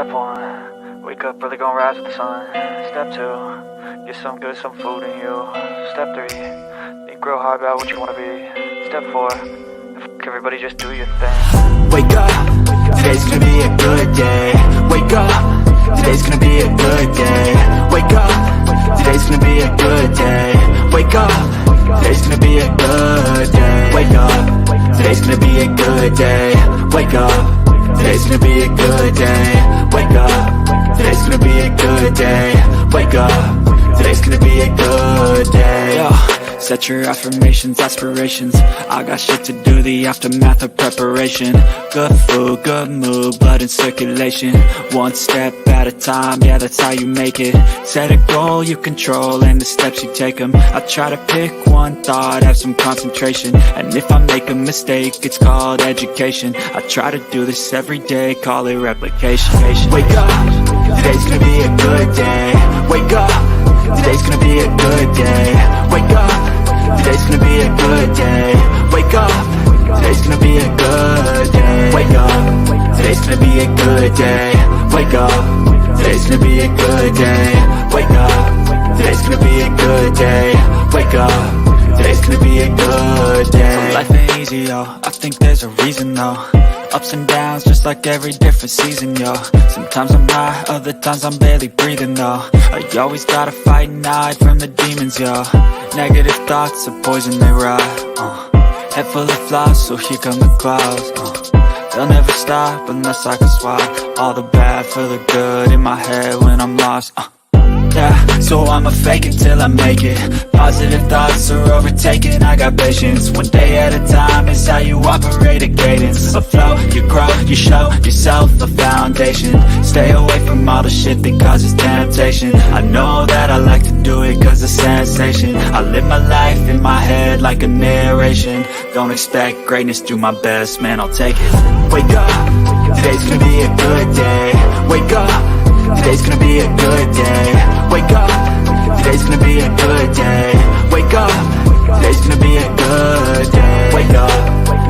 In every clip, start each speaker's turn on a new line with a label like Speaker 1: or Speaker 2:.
Speaker 1: Step 1, wake up early, gonna rise with the sun. Step 2, get some good, some food in you. Step 3, think real hard about what you wanna be. Step 4, fuck everybody, just do your thing.
Speaker 2: Wake up, today's gonna be a good day. Wake up, today's gonna be a good day. Wake up, today's gonna be a good day. Wake up, today's gonna be a good day. Wake up, today's gonna be a good day. Wake up, today's gonna be a good day. Wake up, today's gonna be a good day. Wake up, today's gonna be a good day. Yo, set your affirmations, aspirations. I got shit to do, the aftermath of preparation. Good food, good mood, blood in circulation. One step at a time, yeah, that's how you make it. Set a goal you control and the steps you take them. I try to pick one thought, have some concentration. And if I make a mistake, it's called education. I try to do this every day, call it replication. Wake up, today's gonna be a good day. Wake up, today's gonna be a good day. Wake up, today's gonna be a good day. Wake up, today's gonna be a good day. Wake up, today's gonna be a good day. Wake up, today's gonna be a good day. Wake up, today's gonna be a good day. Wake up, today's gonna be a good day. So life ain't easy, yo, I think there's a reason though. Ups and downs, just like every different season, yo. Sometimes I'm high, other times I'm barely breathing, though. I always gotta fight and hide from the demons, yo. Negative thoughts are poison, they rot. Head full of flies, so here come the clouds. They'll never stop unless I can swap all the bad for the good in my head when I'm lost. Yeah, so I'ma fake it till I make it. Positive thoughts are overtaken, I got patience. One day at a time is how you operate a cadence. A flow, you grow, you show yourself a foundation. Stay away from all the shit that causes temptation. I know that I like to do it cause it's sensation. I live my life in my head like a narration. Don't expect greatness, do my best, man, I'll take it. Wake up, today's gonna be a good day. Wake up, today's gonna be a good day. Wake up, today's gonna be a good day. Wake up, today's gonna be a good day. Wake up,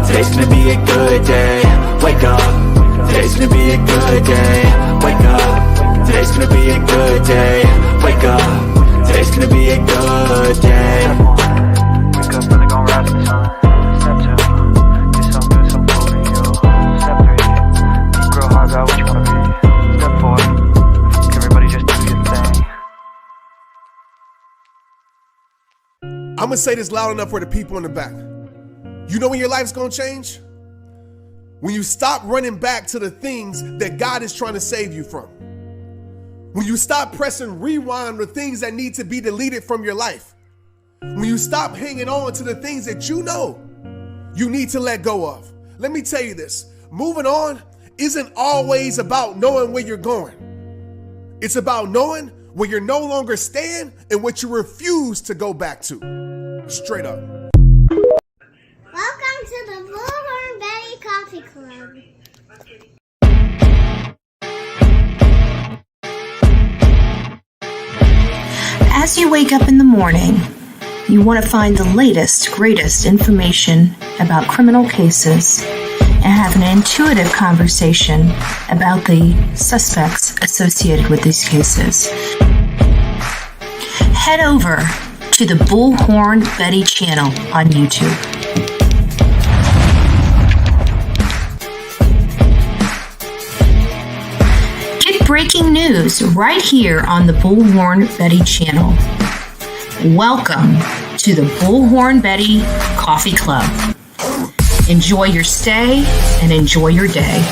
Speaker 2: today's gonna be a good day. Wake up, today's gonna be a good day. Wake up, today's gonna be a good day. Wake up, today's gonna be a good day.
Speaker 1: Wake up early, gonna rise with the sun. Step 2, get some good, some food in you. Step 3, think real hard about what you wanna be. Step 4, everybody just do your thing.
Speaker 3: I'm gonna say this loud enough for the people in the back. You know when your life's gonna change? When you stop running back to the things that God is trying to save you from. When you stop pressing rewind on the things that need to be deleted from your life. When you stop hanging on to the things that you know you need to let go of. Let me tell you this, moving on isn't always about knowing where you're going. It's about knowing where you're no longer staying and what you refuse to go back to. Straight up.
Speaker 4: Welcome to the Bullhorn Betty Coffee Club.
Speaker 5: As you wake up in the morning, you want to find the latest, greatest information about criminal cases and have an intuitive conversation about the suspects associated with these cases. Head over to the Bullhorn Betty channel on YouTube. Get breaking news right here on the Bullhorn Betty channel. Welcome to the Bullhorn Betty Coffee Club. Enjoy your stay and enjoy your day.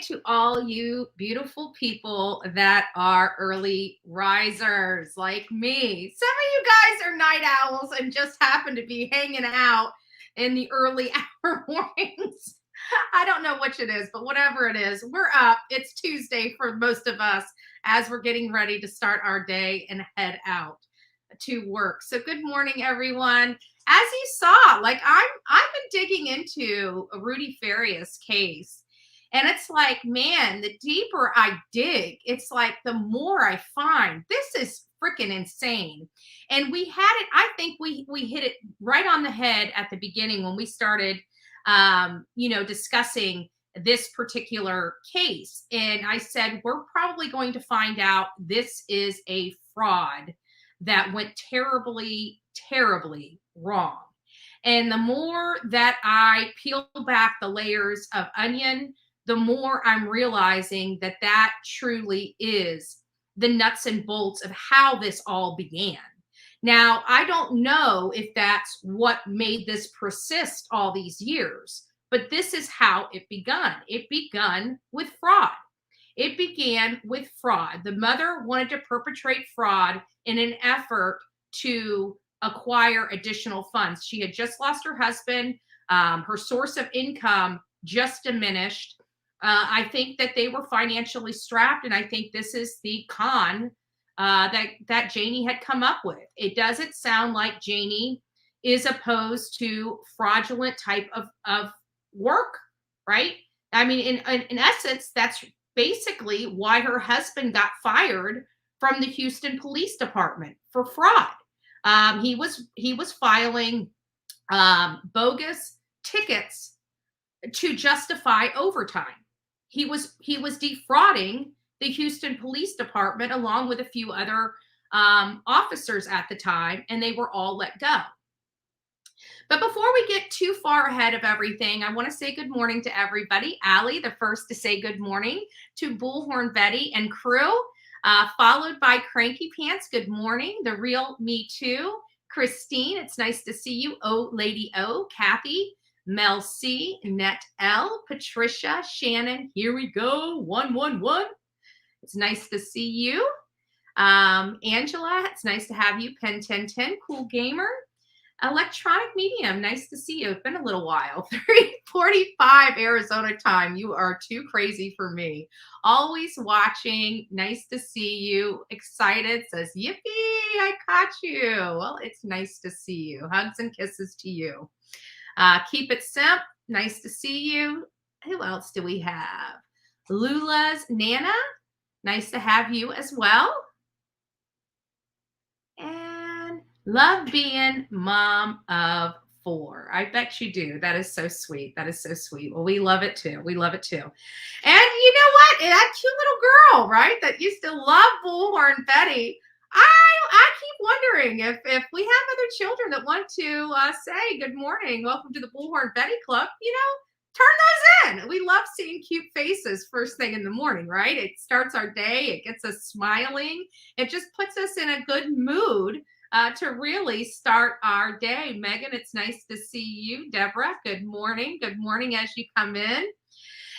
Speaker 6: To all you beautiful people that are early risers like me. Some of you guys are night owls and just happen to be hanging out in the early hour mornings. I don't know which it is, but whatever it is, we're up. It's Tuesday for most of us as we're getting ready to start our day and head out to work. So good morning, everyone. As you saw, like I've been digging into a Rudy Farias case. And it's like, man, the deeper I dig, it's like the more I find this is freaking insane. And we had it, I think we hit it right on the head at the beginning when we started discussing this particular case. And I said, we're probably going to find out this is a fraud that went terribly, terribly wrong. And the more that I peel back the layers of onion, the more I'm realizing that that truly is the nuts and bolts of how this all began. Now, I don't know if that's what made this persist all these years, but this is how it began. It began with fraud. It began with fraud. The mother wanted to perpetrate fraud in an effort to acquire additional funds. She had just lost her husband. Her source of income just diminished. I think that they were financially strapped, and I think this is the con that Janie had come up with. It doesn't sound like Janie is opposed to fraudulent type of work, right? I mean, in essence, that's basically why her husband got fired from the Houston Police Department for fraud. He was filing bogus tickets to justify overtime. He was defrauding the Houston Police Department along with a few other officers at the time, and they were all let go. But before we get too far ahead of everything, I want to say good morning to everybody. Allie, the first to say good morning to Bullhorn Betty and crew, followed by Cranky Pants. Good morning. The Real Me Too. Christine, it's nice to see you. Oh, Lady O. Kathy. Mel C, Net L, Patricia, Shannon, here we go, 111. It's nice to see you. Angela, it's nice to have you. Pen 1010, Cool Gamer. Electronic Medium, nice to see you. It's been a little while. 3:45 Arizona time. You are too crazy for me. Always watching. Nice to see you. Excited, says, yippee, I caught you. Well, it's nice to see you. Hugs and kisses to you. Keep it simp. Nice to see you. Who else do we have? Lula's Nana. Nice to have you as well. And love being mom of 4. I bet you do. That is so sweet. That is so sweet. Well, we love it too. We love it too. And you know what? That cute little girl, right? That used to love Bullhorn Betty. I keep wondering if we have other children that want to say good morning, welcome to the Bullhorn Betty Club, turn those in. We love seeing cute faces first thing in the morning, right? It starts our day. It gets us smiling. It just puts us in a good mood to really start our day. Megan, it's nice to see you. Deborah, good morning. Good morning as you come in.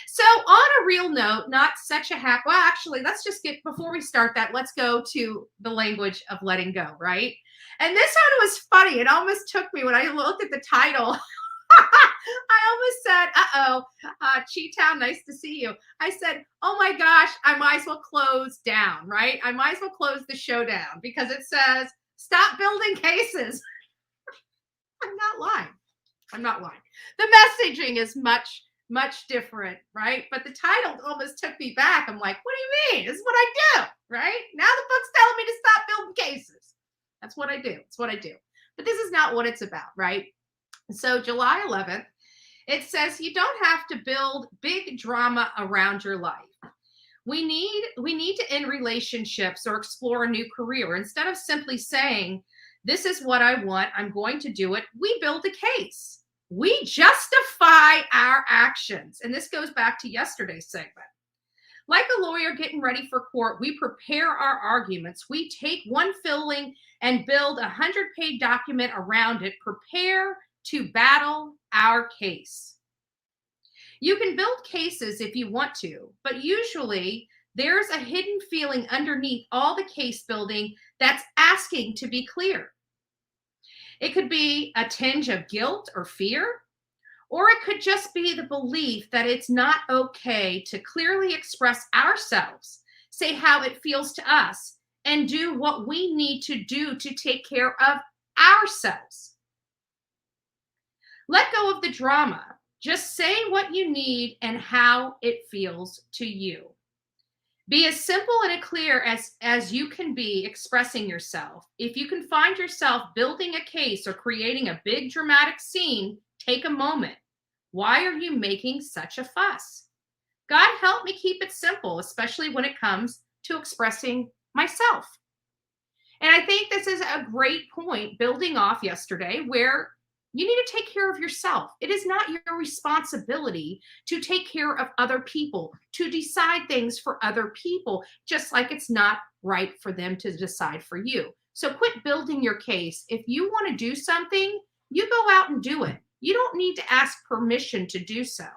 Speaker 6: So on a real note, not such a happy, well, actually, let's just get, before we start that, let's go to the language of letting go, right? And this one was funny. It almost took me when I looked at the title. I almost said, Cheetown, nice to see you. I said, oh my gosh, I might as well close down, right? I might as well close the show down because it says, stop building cases. I'm not lying. I'm not lying. The messaging is much different, right? But the title almost took me back. I'm like, what do you mean? This is what I do, right? Now the book's telling me to stop building cases. That's what I do. It's what I do. But this is not what it's about, right? So July 11th, it says you don't have to build big drama around your life. We need to end relationships or explore a new career. Instead of simply saying, this is what I want, I'm going to do it, we build a case. We justify our actions. And this goes back to yesterday's segment. Like a lawyer getting ready for court, we prepare our arguments. We take one filing and build a 100-page document around it. Prepare to battle our case. You can build cases if you want to, but usually there's a hidden feeling underneath all the case building that's asking to be clear. It could be a tinge of guilt or fear, Or it could just be the belief that it's not okay to clearly express ourselves, say how it feels to us, and do what we need to do to take care of ourselves. Let go of the drama. Just say what you need and how it feels to you. Be as simple and clear as you can be expressing yourself. If you can find yourself building a case or creating a big dramatic scene, take a moment. Why are you making such a fuss? God help me keep it simple, especially when it comes to expressing myself. And I think this is a great point building off yesterday, where you need to take care of yourself. It is not your responsibility to take care of other people, to decide things for other people, just like it's not right for them to decide for you. So quit building your case. If you want to do something, you go out and do it. You don't need to ask permission to do so.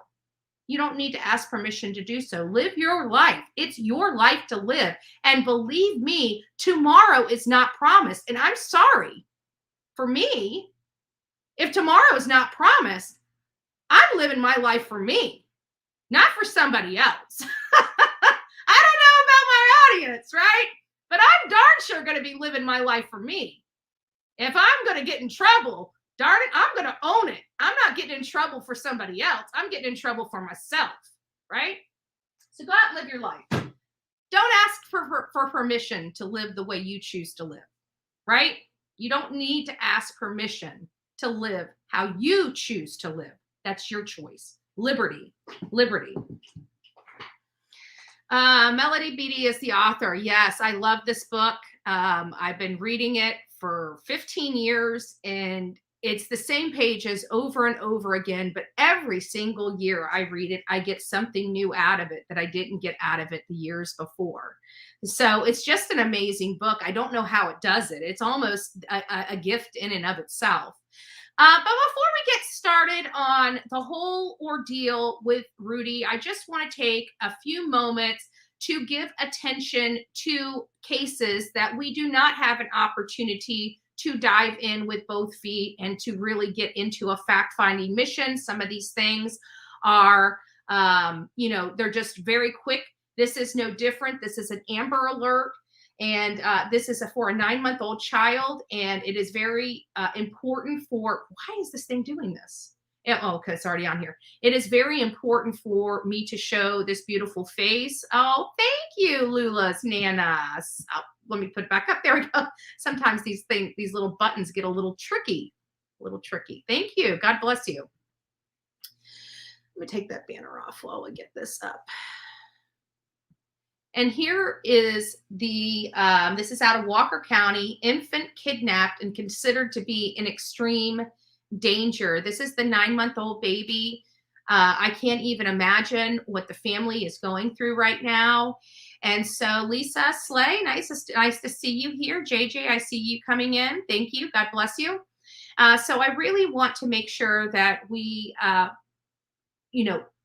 Speaker 6: You don't need to ask permission to do so. Live your life. It's your life to live. And believe me, tomorrow is not promised. And I'm sorry. For me, if tomorrow is not promised, I'm living my life for me, not for somebody else. I don't know about my audience, right? But I'm darn sure going to be living my life for me. If I'm going to get in trouble, darn it, I'm going to own it. I'm not getting in trouble for somebody else. I'm getting in trouble for myself, right? So go out and live your life. Don't ask for permission to live the way you choose to live, right? You don't need to ask permission to live how you choose to live. That's your choice. Liberty. Liberty. Melody Beatty is the author. Yes, I love this book. I've been reading it for 15 years, and it's the same pages over and over again, but every single year I read it, I get something new out of it that I didn't get out of it the years before. So it's just an amazing book. I don't know how it does it. It's almost a gift in and of itself. But before we get started on the whole ordeal with Rudy, I just want to take a few moments to give attention to cases that we do not have an opportunity to dive in with both feet and to really get into a fact-finding mission. Some of these things are, they're just very quick. This is no different. This is an Amber Alert. And this is for a 9-month-old child, and it is very important for, why is this thing doing this? Oh, because it's already on here. It is very important for me to show this beautiful face. Oh, thank you, Lula's Nanas. Oh, let me put it back up. There we go. Sometimes these little buttons get a little tricky. Thank you. God bless you. Let me take that banner off while we get this up. And here is this is out of Walker County, infant kidnapped and considered to be in extreme danger. This is the 9-month-old baby. I can't even imagine what the family is going through right now. And so Lisa Slay, nice to see you here. JJ, I see you coming in. Thank you. God bless you. So I really want to make sure that we,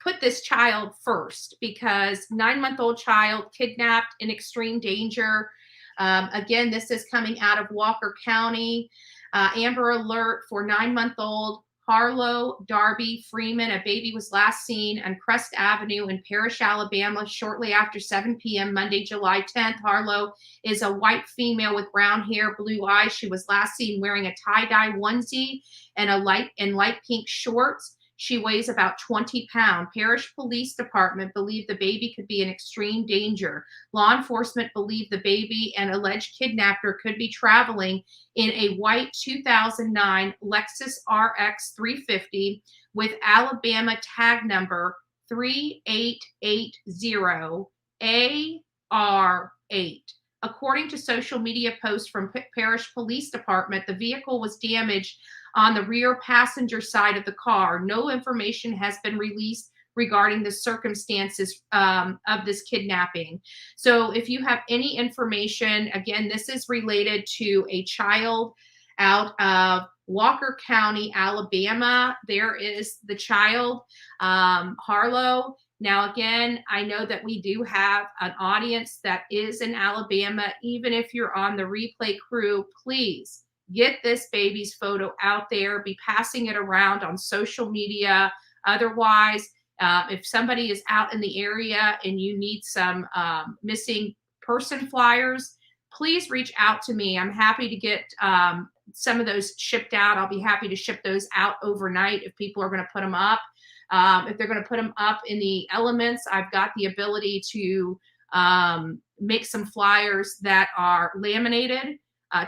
Speaker 6: put this child first, because 9-month-old child kidnapped in extreme danger. Again, this is coming out of Walker County. Amber Alert for 9-month-old Harlow Darby Freeman. A baby was last seen on Crest Avenue in Parrish, Alabama, shortly after 7 p.m. Monday, July 10th. Harlow is a white female with brown hair, blue eyes. She was last seen wearing a tie-dye onesie and light pink shorts. She weighs about 20 pounds. Parish Police Department believed the baby could be in extreme danger. Law enforcement believed the baby and alleged kidnapper could be traveling in a white 2009 Lexus RX 350 with Alabama tag number 3880AR8. According to social media posts from Parish Police Department, the vehicle was damaged on the rear passenger side of the car. No information has been released regarding the circumstances of this kidnapping. So if you have any information, again, this is related to a child out of Walker County, Alabama. There is the child, Harlow. Now, again, I know that we do have an audience that is in Alabama. Even if you're on the replay crew, please Get this baby's photo out there. Be passing it around on social media. Otherwise, if somebody is out in the area and you need some missing person flyers, please reach out to me. I'm happy to get some of those shipped out. I'll be happy to ship those out overnight if people are going to put them up. If they're going to put them up in the elements, I've got the ability to make some flyers that are laminated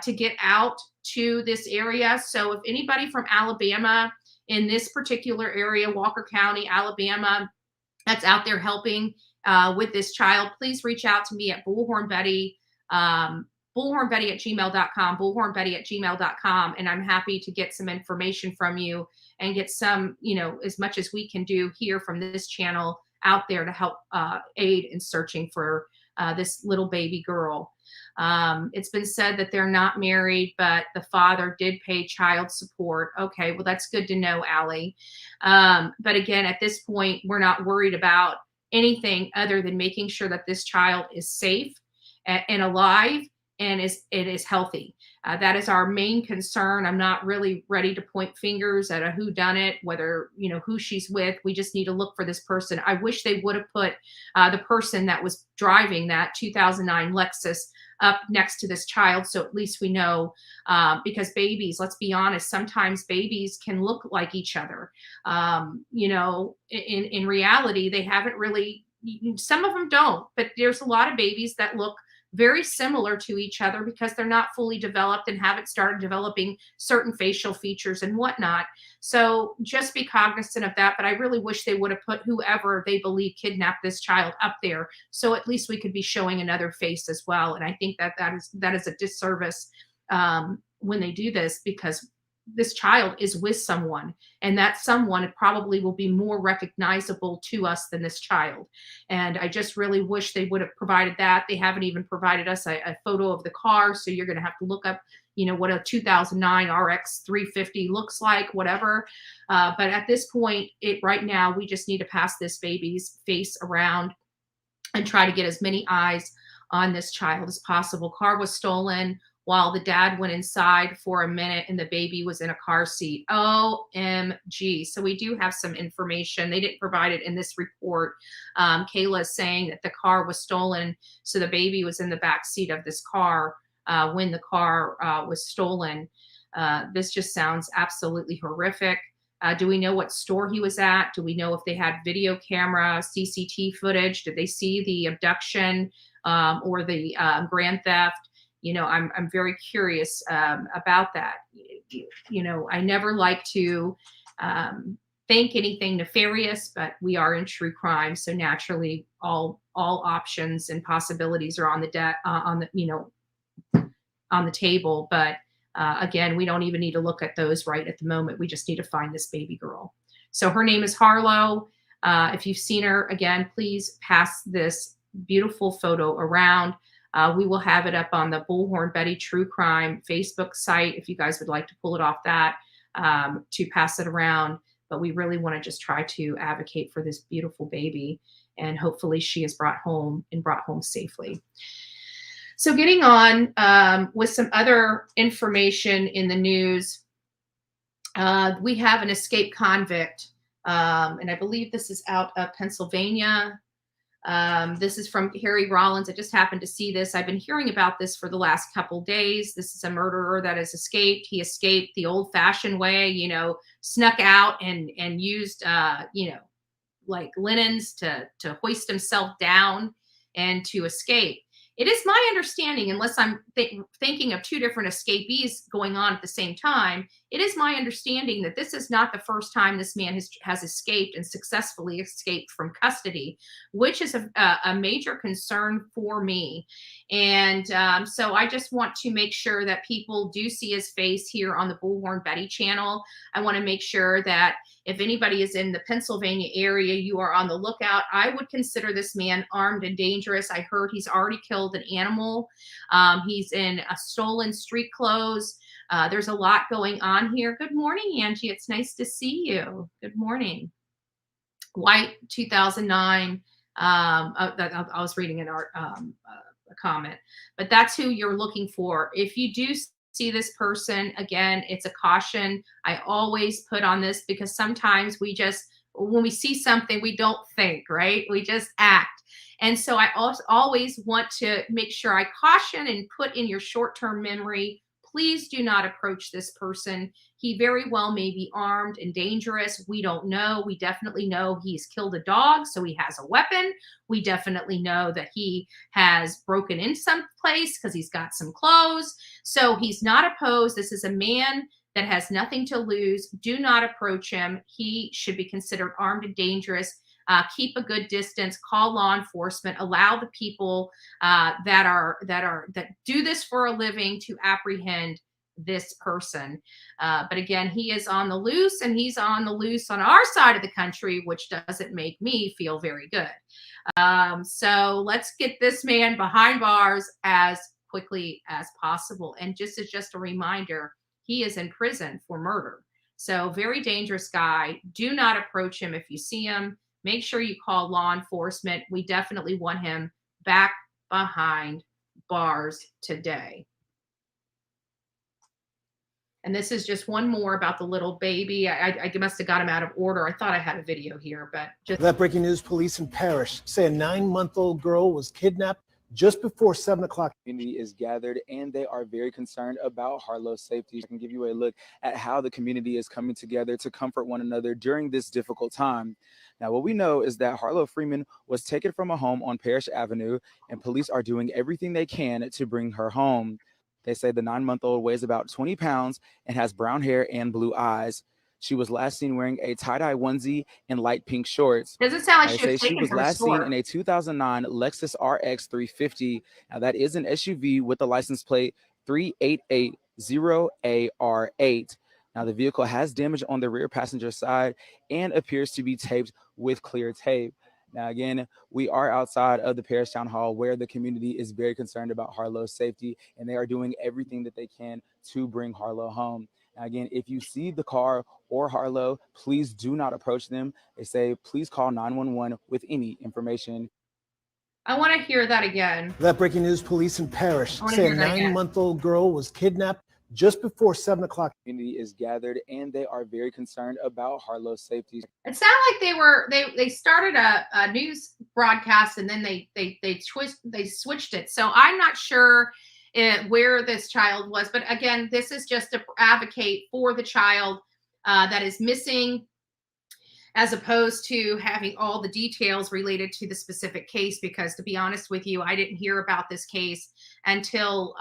Speaker 6: to get out to this area. So if anybody from Alabama in this particular area, Walker County, Alabama, that's out there helping with this child, please reach out to me at bullhornbetty, bullhornbetty@gmail.com, bullhornbetty@gmail.com. And I'm happy to get some information from you and get some, as much as we can do here from this channel out there to help aid in searching for this little baby girl. It's been said that they're not married, but the father did pay child support. Okay, well, that's good to know, Allie. But again, at this point, we're not worried about anything other than making sure that this child is safe and alive and is healthy. That is our main concern. I'm not really ready to point fingers at a whodunit, whether, who she's with. We just need to look for this person. I wish they would have put the person that was driving that 2009 Lexus up next to this child. So at least we know, because babies, let's be honest, sometimes babies can look like each other. In reality, they haven't really, some of them don't, but there's a lot of babies that look very similar to each other because they're not fully developed and haven't started developing certain facial features and whatnot. So just be cognizant of that. But I really wish they would have put whoever they believe kidnapped this child up there, so at least we could be showing another face as well. And I think that is a disservice when they do this, because this child is with someone, and that someone probably will be more recognizable to us than this child. And I just really wish they would have provided that. They haven't even provided us a photo of the car. So you're going to have to look up, what a 2009 RX 350 looks like, whatever. But at this point, right now, we just need to pass this baby's face around and try to get as many eyes on this child as possible. Car was stolen while the dad went inside for a minute and the baby was in a car seat. OMG. So we do have some information. They didn't provide it in this report. Kayla is saying that the car was stolen, so the baby was in the back seat of this car when the car was stolen. This just sounds absolutely horrific. Do we know what store he was at? Do we know if they had video camera, CCTV footage? Did they see the abduction or the grand theft? I'm very curious about that. I never like to think anything nefarious, but we are in true crime, so naturally, all options and possibilities are on the table. But again, we don't even need to look at those right at the moment. We just need to find this baby girl. So her name is Harlow. If you've seen her, again, please pass this beautiful photo around. We will have it up on the Bullhorn Betty True Crime Facebook site if you guys would like to pull it off that to pass it around. But we really want to just try to advocate for this beautiful baby, and hopefully she is brought home safely. So getting on with some other information in the news, we have an escaped convict, and I believe this is out of Pennsylvania. This is from Harry Rollins. I just happened to see this. I've been hearing about this for the last couple days. This is a murderer that has escaped. He escaped the old-fashioned way, snuck out and used, like linens to hoist himself down and to escape. It is my understanding, unless I'm thinking of two different escapees going on at the same time, it is my understanding that this is not the first time this man has escaped and successfully escaped from custody, which is a major concern for me. And so I just want to make sure that people do see his face here on the Bullhorn Betty channel. I want to make sure that if anybody is in the Pennsylvania area, you are on the lookout. I would consider this man armed and dangerous. I heard he's already killed an animal. He's in a stolen street clothes. There's a lot going on here. Good morning, Angie. It's nice to see you. Good morning. White 2009. I was reading a comment, but that's who you're looking for. If you do see this person, again, it's a caution. I always put on this because sometimes when we see something, we don't think, right? We just act. And so I also always want to make sure I caution and put in your short-term memory, please do not approach this person. He very well may be armed and dangerous. We don't know. We definitely know he's killed a dog, so he has a weapon. We definitely know that he has broken in some place because he's got some clothes. So he's not opposed. This is a man that has nothing to lose. Do not approach him. He should be considered armed and dangerous. Keep a good distance, call law enforcement, allow the people that do this for a living to apprehend this person. But again, he is on the loose, and he's on the loose on our side of the country, which doesn't make me feel very good. So let's get this man behind bars as quickly as possible. And just a reminder, he is in prison for murder. So very dangerous guy. Do not approach him if you see him. Make sure you call law enforcement. We definitely want him back behind bars today. And this is just one more about the little baby. I must have got him out of order. I thought I had a video here, but just
Speaker 7: that breaking news, police in Parrish say a 9-month-old girl was kidnapped just before 7 o'clock.
Speaker 8: The community is gathered and they are very concerned about Harlow's safety. I can give you a look at how the community is coming together to comfort one another during this difficult time. Now, what we know is that Harlow Freeman was taken from a home on Parrish Avenue, and police are doing everything they can to bring her home. They say the 9-month-old weighs about 20 pounds and has brown hair and blue eyes. She was last seen wearing a tie-dye onesie and light pink shorts.
Speaker 6: Doesn't sound like
Speaker 8: she was last seen in a 2009 Lexus RX 350. Now, that is an SUV with the license plate 3880AR8. Now, the vehicle has damage on the rear passenger side and appears to be taped with clear tape. Now, again, we are outside of the Parrish Town Hall where the community is very concerned about Harlow's safety, and they are doing everything that they can to bring Harlow home. Now, again, if you see the car or Harlow, please do not approach them. They say, please call 911 with any information.
Speaker 6: I want to hear that again.
Speaker 7: That breaking news, police in Parrish say a 9-month-old girl was kidnapped just before 7 o'clock.
Speaker 8: The community is gathered and they are very concerned about Harlow's safety.
Speaker 6: It sounded like they started a news broadcast and then they switched it. So I'm not sure where this child was, but again, this is just to advocate for the child that is missing, as opposed to having all the details related to the specific case. Because to be honest with you, I didn't hear about this case until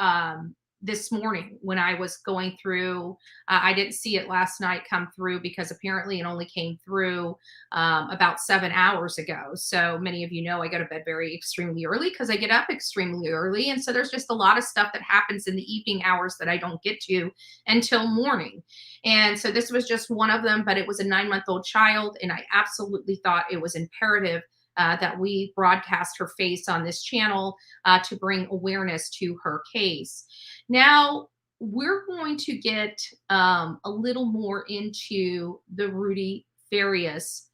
Speaker 6: this morning when I was going through. I didn't see it last night come through because apparently it only came through about 7 hours ago. So many of you know I go to bed extremely early because I get up extremely early. And so there's just a lot of stuff that happens in the evening hours that I don't get to until morning. And so this was just one of them, but it was a 9-month-old child. And I absolutely thought it was imperative that we broadcast her face on this channel to bring awareness to her case. Now, we're going to get a little more into the Rudy Farias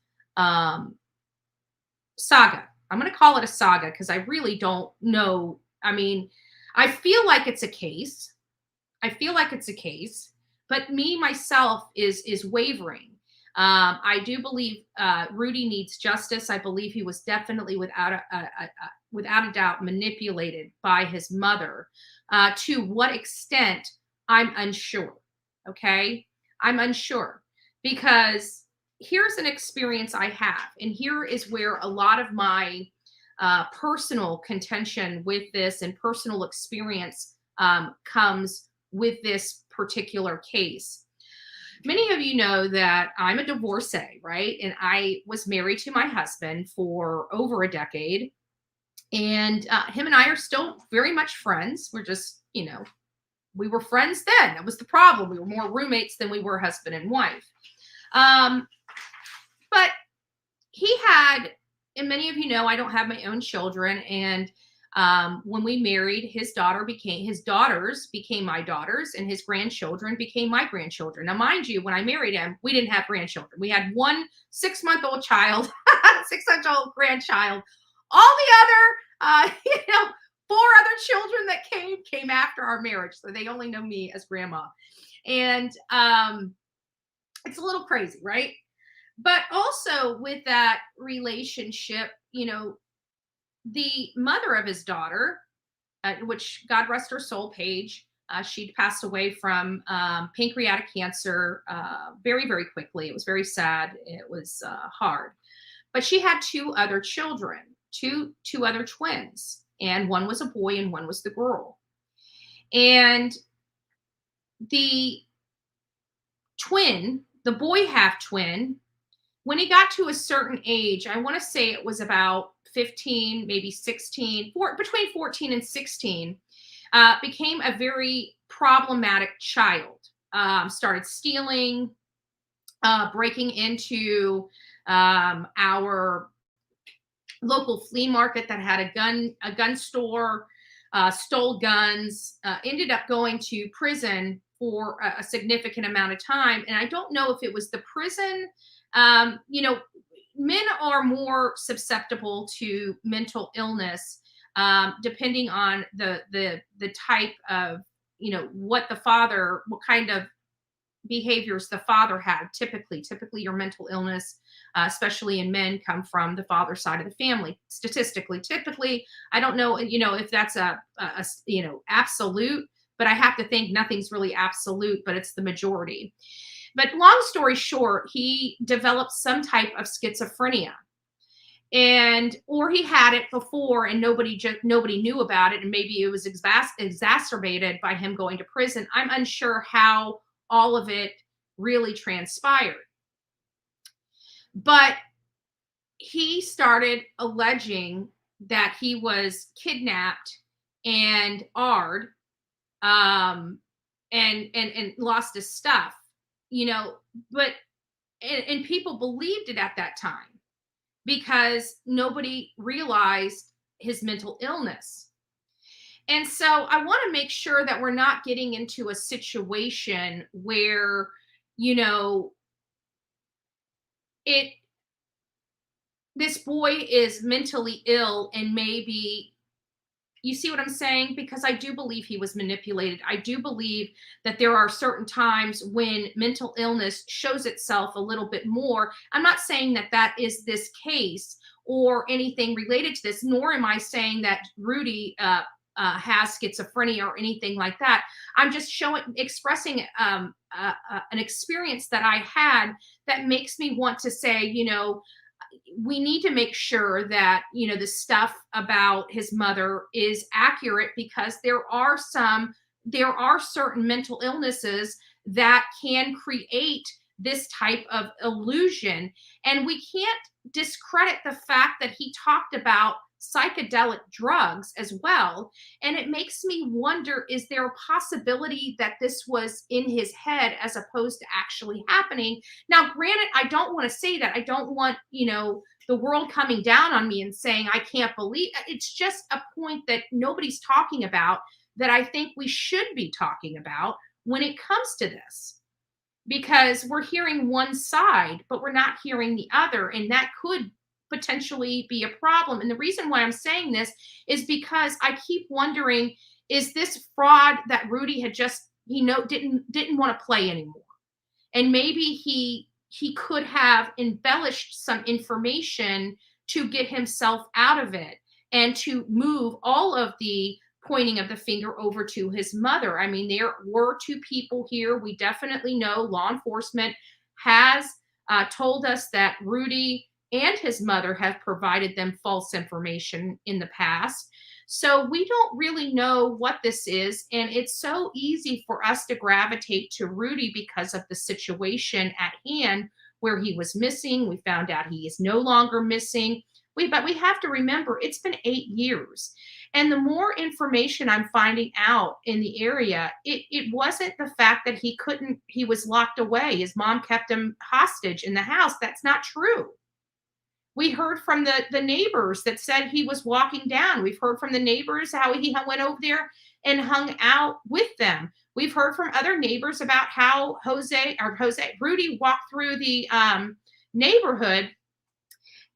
Speaker 6: saga. I'm going to call it a saga because I really don't know. I mean, I feel like it's a case. But me, myself, is wavering. I do believe Rudy needs justice. I believe he was definitely, without a doubt, manipulated by his mother. To what extent, I'm unsure. Okay? I'm unsure because here's an experience I have. And here is where a lot of my personal contention with this and personal experience comes with this particular case. Many of you know that I'm a divorcee, right? And I was married to my husband for over a decade. And him and I are still very much friends. We're just, we were friends then. That was the problem. We were more roommates than we were husband and wife. But he had, and many of you know, I don't have my own children. And when we married, his daughters became my daughters, and his grandchildren became my grandchildren. Now, mind you, when I married him, we didn't have grandchildren. We had one 6-month-old child, 6-month-old grandchild. All the other, 4 other children that came after our marriage. So they only know me as grandma. And it's a little crazy, right? But also with that relationship, you know, the mother of his daughter, which God rest her soul, Paige, she'd passed away from pancreatic cancer very, very quickly. It was very sad. It was hard. But she had 2 other children, two other twins, and one was a boy and one was the girl. And the twin, the boy half twin, when he got to a certain age, I want to say it was about 15, maybe 16, between 14 and 16, became a very problematic child. Started stealing, breaking into our local flea market that had a gun store, stole guns, ended up going to prison for a significant amount of time. And I don't know if it was the prison. You know, men are more susceptible to mental illness, depending on the type of, you know, what kind of behaviors the father had. Typically your mental illness, especially in men, come from the father side of the family. Statistically, typically, I don't know, you know, if that's a you know, absolute, but I have to think nothing's really absolute, but it's the majority. But long story short, he developed some type of schizophrenia, or he had it before and nobody knew about it, and maybe it was exacerbated by him going to prison. I'm unsure how all of it really transpired. But he started alleging that he was kidnapped and and lost his stuff, you know, and people believed it at that time because nobody realized his mental illness. And so I want to make sure that we're not getting into a situation where, you know, this boy is mentally ill and maybe, you see what I'm saying? Because I do believe he was manipulated. I do believe that there are certain times when mental illness shows itself a little bit more. I'm not saying that that is this case or anything related to this, nor am I saying that Rudy has schizophrenia or anything like that. I'm just expressing an experience that I had that makes me want to say, you know, we need to make sure that, you know, the stuff about his mother is accurate, because there are certain mental illnesses that can create this type of illusion. And we can't discredit the fact that he talked about psychedelic drugs as well. And it makes me wonder, is there a possibility that this was in his head as opposed to actually happening? Now, granted, I don't want to say that. I don't want, you know, the world coming down on me and saying, I can't believe. It's just a point that nobody's talking about that I think we should be talking about when it comes to this. Because we're hearing one side, but we're not hearing the other. And that could potentially be a problem. And the reason why I'm saying this is because I keep wondering, is this fraud that Rudy had didn't want to play anymore? And maybe he could have embellished some information to get himself out of it and to move all of the pointing of the finger over to his mother. I mean, there were 2 people here. We definitely know law enforcement has told us that Rudy and his mother have provided them false information in the past. So we don't really know what this is. And it's so easy for us to gravitate to Rudy because of the situation at hand where he was missing. We found out he is no longer missing. But we have to remember, it's been 8 years. And the more information I'm finding out in the area, it wasn't the fact that he was locked away. His mom kept him hostage in the house. That's not true. We heard from the neighbors that said he was walking down. We've heard from the neighbors how he went over there and hung out with them. We've heard from other neighbors about how Rudy walked through the neighborhood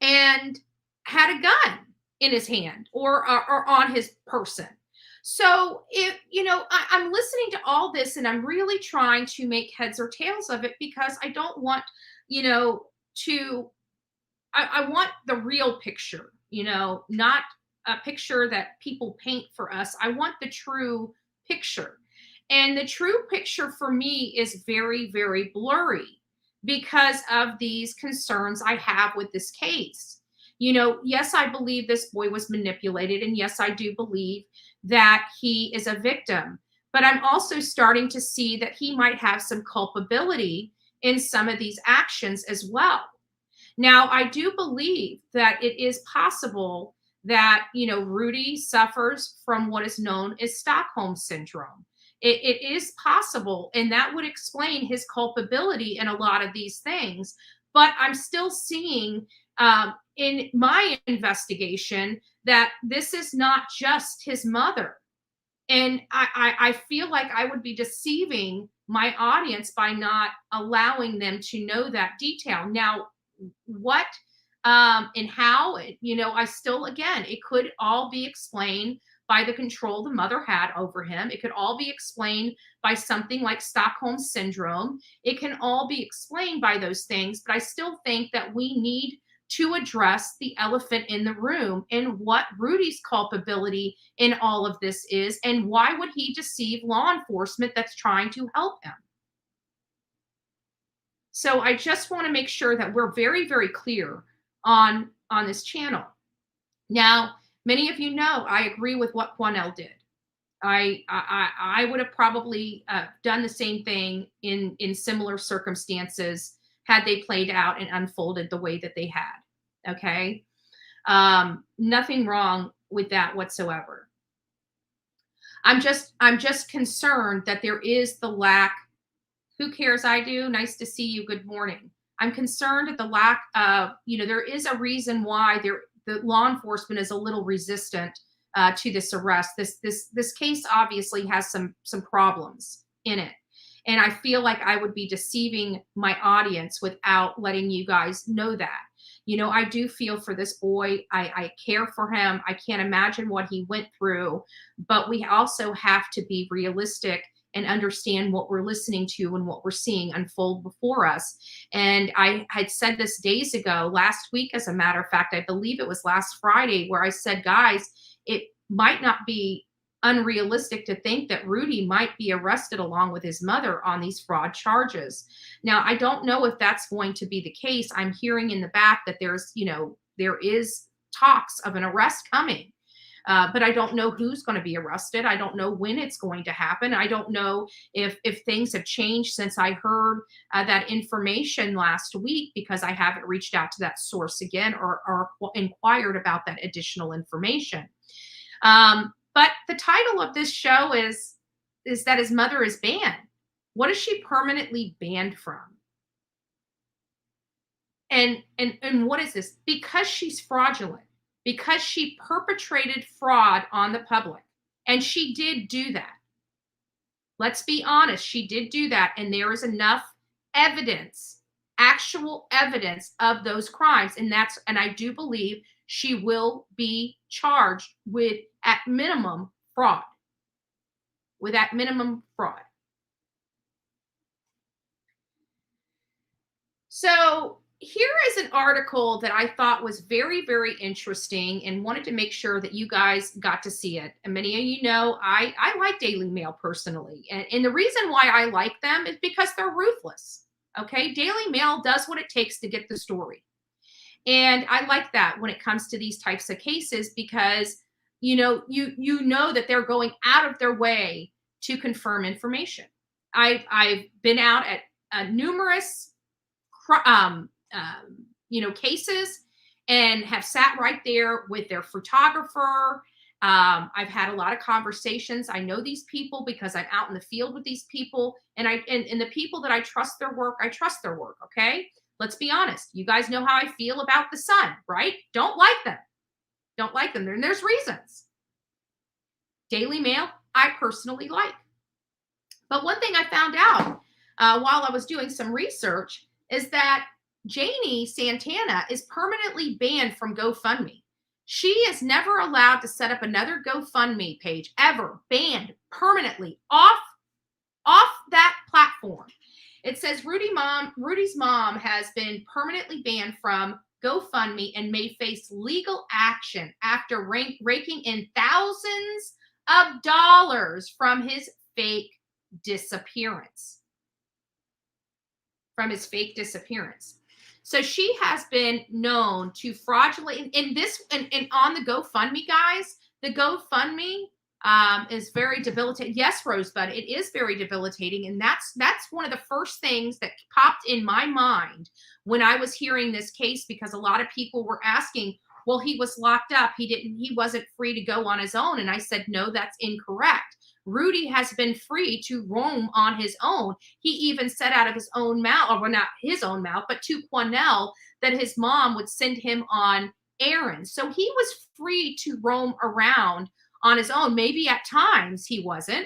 Speaker 6: and had a gun. in his hand or on his person. So if, I'm listening to all this and I'm really trying to make heads or tails of it because I don't want, I want the real picture, not a picture that people paint for us. I want the true picture. And the true picture for me is very, very blurry because of these concerns I have with this case. Yes, I believe this boy was manipulated. And yes, I do believe that he is a victim. But I'm also starting to see that he might have some culpability in some of these actions as well. Now, I do believe that it is possible that, Rudy suffers from what is known as Stockholm syndrome. It is possible, and that would explain his culpability in a lot of these things. But I'm still seeing in my investigation that this is not just his mother. And I feel like I would be deceiving my audience by not allowing them to know that detail. Now, what and how, I still, again, it could all be explained by the control the mother had over him. It could all be explained by something like Stockholm syndrome. It can all be explained by those things, but I still think that we need to address the elephant in the room and what Rudy's culpability in all of this is, and why would he deceive law enforcement that's trying to help him. So I just want to make sure that we're very, very clear on this channel. Now, many of you know I agree with what Quanell did. I would have probably done the same thing in similar circumstances had they played out and unfolded the way that they had. Okay, nothing wrong with that whatsoever. I'm just concerned that there is the lack. Who cares? I do. Nice to see you. Good morning. I'm concerned at the lack of, there is a reason why the law enforcement is a little resistant to this arrest. This case obviously has some problems in it. And I feel like I would be deceiving my audience without letting you guys know that. I do feel for this boy. I care for him. I can't imagine what he went through, but we also have to be realistic and understand what we're listening to and what we're seeing unfold before us. And I had said this days ago, last week, as a matter of fact, I believe it was last Friday, where I said, guys, it might not be unrealistic to think that Rudy might be arrested along with his mother on these fraud charges. Now, I don't know if that's going to be the case. I'm hearing in the back that there is talks of an arrest coming. But I don't know who's going to be arrested. I don't know when it's going to happen. I don't know if things have changed since I heard that information last week, because I haven't reached out to that source again or inquired about that additional information. But the title of this show is that his mother is banned. What is she permanently banned from? And what is this? Because she's fraudulent. Because she perpetrated fraud on the public. And she did do that. Let's be honest, she did do that. And there is enough evidence, actual evidence of those crimes. And I do believe she will be charged with, at minimum, fraud. With at minimum fraud. So here is an article that I thought was very, very interesting and wanted to make sure that you guys got to see it. And many of you know I like Daily Mail personally. And the reason why I like them is because they're ruthless. Okay, Daily Mail does what it takes to get the story. And I like that when it comes to these types of cases, because you know that they're going out of their way to confirm information. I've been out at numerous cases and have sat right there with their photographer. I've had a lot of conversations. I know these people because I'm out in the field with these people, and the people that I trust their work, okay? Let's be honest. You guys know how I feel about the Sun, right? Don't like them. And there's reasons. Daily Mail, I personally like. But one thing I found out while I was doing some research is that Janie Santana is permanently banned from GoFundMe. She is never allowed to set up another GoFundMe page ever. Banned permanently off that platform. It says Rudy's mom has been permanently banned from GoFundMe and may face legal action after raking in thousands of dollars from his fake disappearance. So she has been known to fraudulently, and on the GoFundMe, guys, the GoFundMe is very debilitating. Yes, Rosebud, it is very debilitating. And that's one of the first things that popped in my mind when I was hearing this case, because a lot of people were asking, well, he was locked up. He wasn't free to go on his own. And I said, no, that's incorrect. Rudy has been free to roam on his own. He even said out of his own mouth, or well, not his own mouth, but to Quanell, that his mom would send him on errands. So he was free to roam around on his own. Maybe at times he wasn't.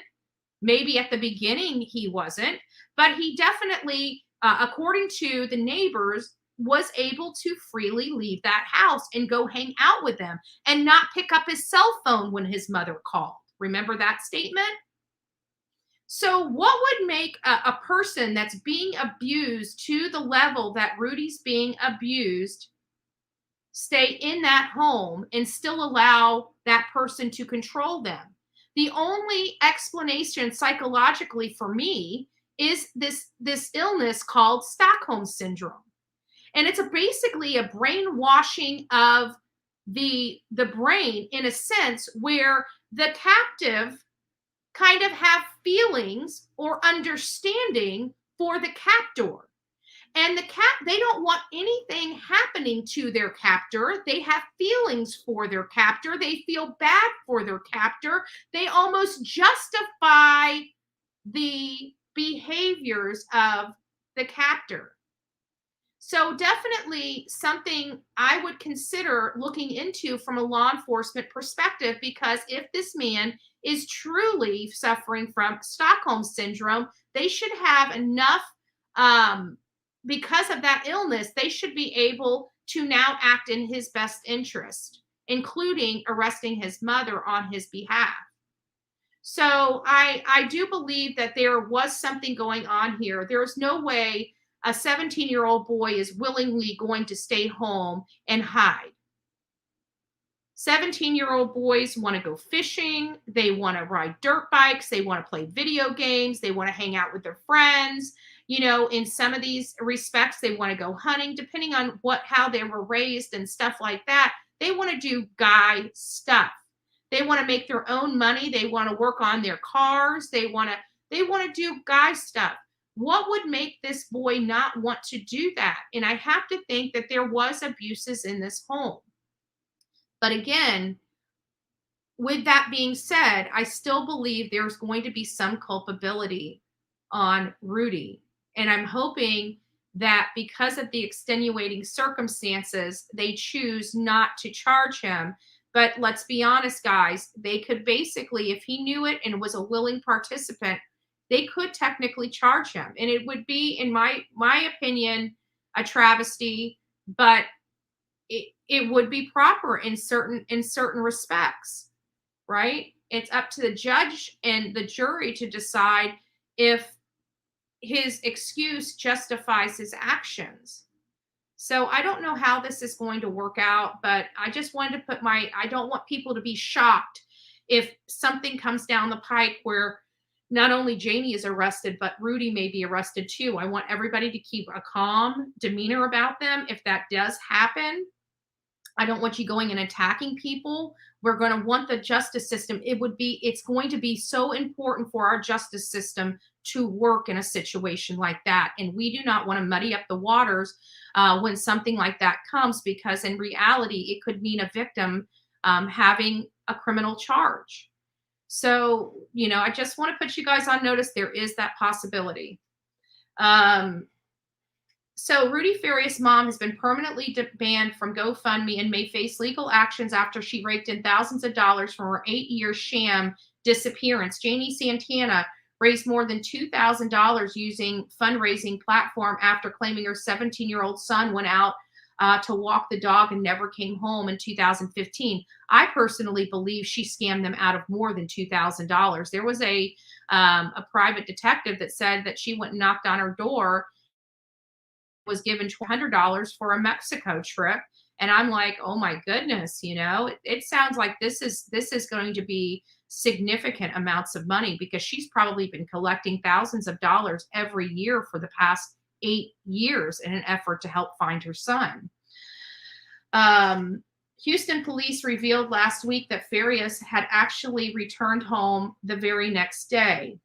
Speaker 6: Maybe at the beginning he wasn't. But he definitely, according to the neighbors, was able to freely leave that house and go hang out with them and not pick up his cell phone when his mother called. Remember that statement? So what would make a person that's being abused to the level that Rudy's being abused stay in that home and still allow that person to control them? The only explanation psychologically for me is this illness called Stockholm Syndrome. And it's basically a brainwashing of the brain, in a sense, where the captive kind of have feelings or understanding for the captor. And they don't want anything happening to their captor. They have feelings for their captor. They feel bad for their captor. They almost justify the behaviors of the captor. So definitely something I would consider looking into from a law enforcement perspective, because if this man is truly suffering from Stockholm Syndrome, they should have enough, because of that illness, they should be able to now act in his best interest, including arresting his mother on his behalf. So I do believe that there was something going on here. There's no way a 17-year-old boy is willingly going to stay home and hide. 17-year-old boys want to go fishing. They want to ride dirt bikes. They want to play video games. They want to hang out with their friends. You know, in some of these respects, they want to go hunting, depending on how they were raised and stuff like that. They want to do guy stuff. They want to make their own money. They want to work on their cars. They want to do guy stuff. What would make this boy not want to do that? And I have to think that there was abuses in this home. But again, with that being said, I still believe there's going to be some culpability on Rudy. And I'm hoping that because of the extenuating circumstances, they choose not to charge him. But let's be honest, guys, they could basically, if he knew it and was a willing participant, they could technically charge him. And it would be, in my opinion, a travesty, but it would be proper in certain respects, right? It's up to the judge and the jury to decide if his excuse justifies his actions. So I don't know how this is going to work out, but I just wanted to I don't want people to be shocked if something comes down the pike where not only Janie is arrested, but Rudy may be arrested too. I want everybody to keep a calm demeanor about them. If that does happen, I don't want you going and attacking people. We're going to want the justice system. It's going to be so important for our justice system to work in a situation like that. And we do not want to muddy up the waters when something like that comes, because in reality, it could mean a victim having a criminal charge. So, I just want to put you guys on notice. There is that possibility. So Rudy Farias' mom has been permanently banned from GoFundMe and may face legal actions after she raked in thousands of dollars from her 8-year sham disappearance. Janie Santana raised more than $2,000 using fundraising platform after claiming her 17-year-old son went out to walk the dog and never came home in 2015. I personally believe she scammed them out of more than $2,000. There was a private detective that said that she went and knocked on her door, was given $200 for a Mexico trip. And I'm like, oh my goodness, it sounds like this is going to be significant amounts of money, because she's probably been collecting thousands of dollars every year for the past 8 years in an effort to help find her son. Houston police revealed last week that Farias had actually returned home the very next day.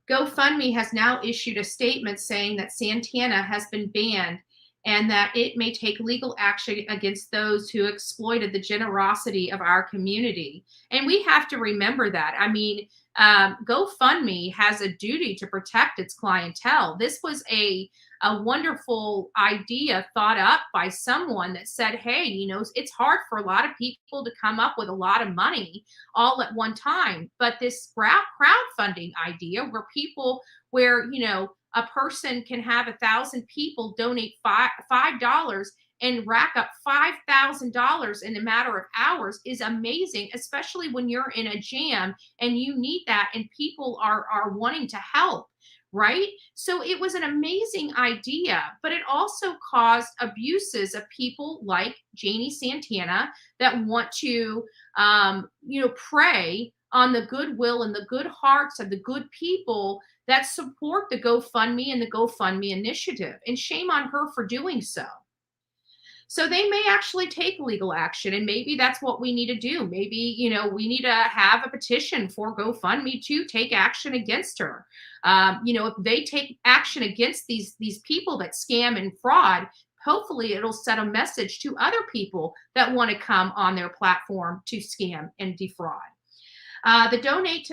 Speaker 6: GoFundMe has now issued a statement saying that Santana has been banned and that it may take legal action against those who exploited the generosity of our community. And we have to remember that. I mean, GoFundMe has a duty to protect its clientele. This was a wonderful idea thought up by someone that said, hey, it's hard for a lot of people to come up with a lot of money all at one time. But this crowdfunding idea where a person can have 1,000 people donate $5 and rack up $5,000 in a matter of hours is amazing, especially when you're in a jam and you need that and people are wanting to help, right? So it was an amazing idea, but it also caused abuses of people like Janie Santana that want to, prey on the goodwill and the good hearts of the good people that support the GoFundMe and the GoFundMe initiative. And shame on her for doing so. So they may actually take legal action, and maybe that's what we need to do. Maybe, we need to have a petition for GoFundMe to take action against her. If they take action against these people that scam and fraud, hopefully it'll send a message to other people that want to come on their platform to scam and defraud. The donate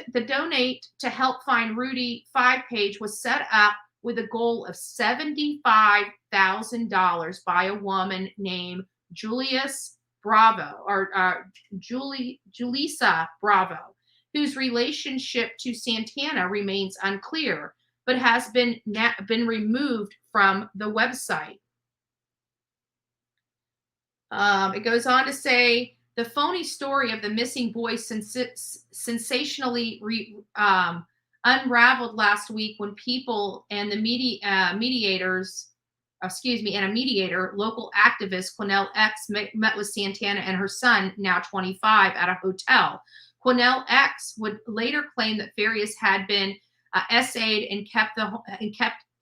Speaker 6: to help find Rudy 5 page was set up with a goal of $75,000 by a woman named Julissa Bravo, whose relationship to Santana remains unclear, but has been removed from the website. It goes on to say, the phony story of the missing boy sensationally unraveled last week when people and the mediator, local activist Quennell X met with Santana and her son, now 25, at a hotel. Quennell X would later claim that Farias had been essayed and kept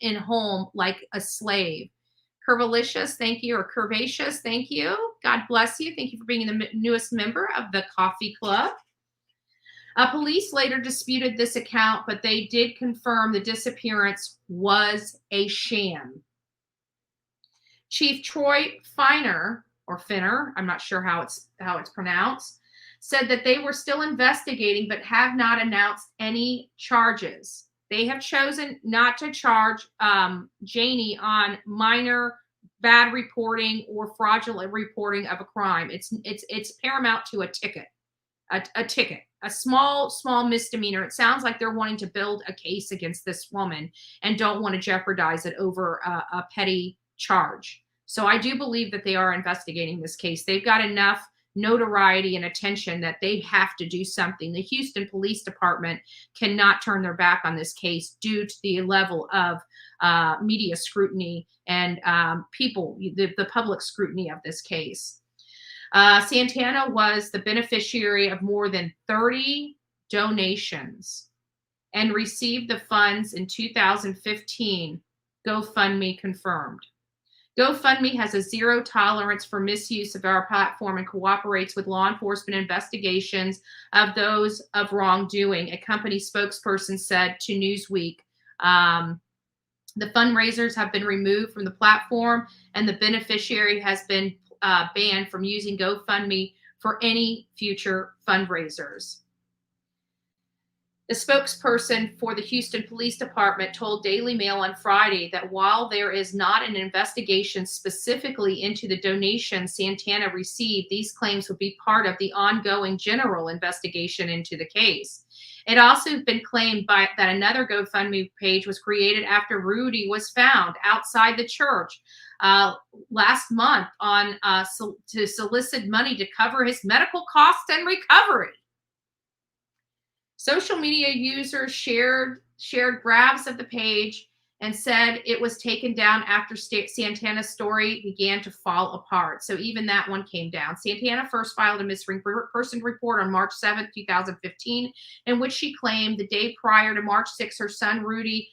Speaker 6: in home like a slave. Curvaceous, thank you, or Curvaceous, thank you. God bless you. Thank you for being the newest member of the Coffee Club. Police later disputed this account, but they did confirm the disappearance was a sham. Chief Troy Finner, I'm not sure how it's pronounced, said that they were still investigating but have not announced any charges. They have chosen not to charge Janie on minor bad reporting or fraudulent reporting of a crime. It's paramount to a ticket, a small misdemeanor. It sounds like they're wanting to build a case against this woman and don't want to jeopardize it over a petty charge. So I do believe that they are investigating this case. They've got enough notoriety and attention that they have to do something. The Houston Police Department cannot turn their back on this case due to the level of media scrutiny and the public scrutiny of this case. Santana was the beneficiary of more than 30 donations and received the funds in 2015, GoFundMe confirmed. GoFundMe has a zero tolerance for misuse of our platform and cooperates with law enforcement investigations of those of wrongdoing, a company spokesperson said to Newsweek. The fundraisers have been removed from the platform, and the beneficiary has been banned from using GoFundMe for any future fundraisers. The spokesperson for the Houston Police Department told Daily Mail on Friday that while there is not an investigation specifically into the donation Santana received, these claims would be part of the ongoing general investigation into the case. It also been claimed that another GoFundMe page was created after Rudy was found outside the church last month on to solicit money to cover his medical costs and recovery. Social media users shared grabs of the page and said it was taken down after Santana's story began to fall apart. So even that one came down. Santana first filed a missing person report on March 7th, 2015, in which she claimed the day prior to March 6th, her son Rudy,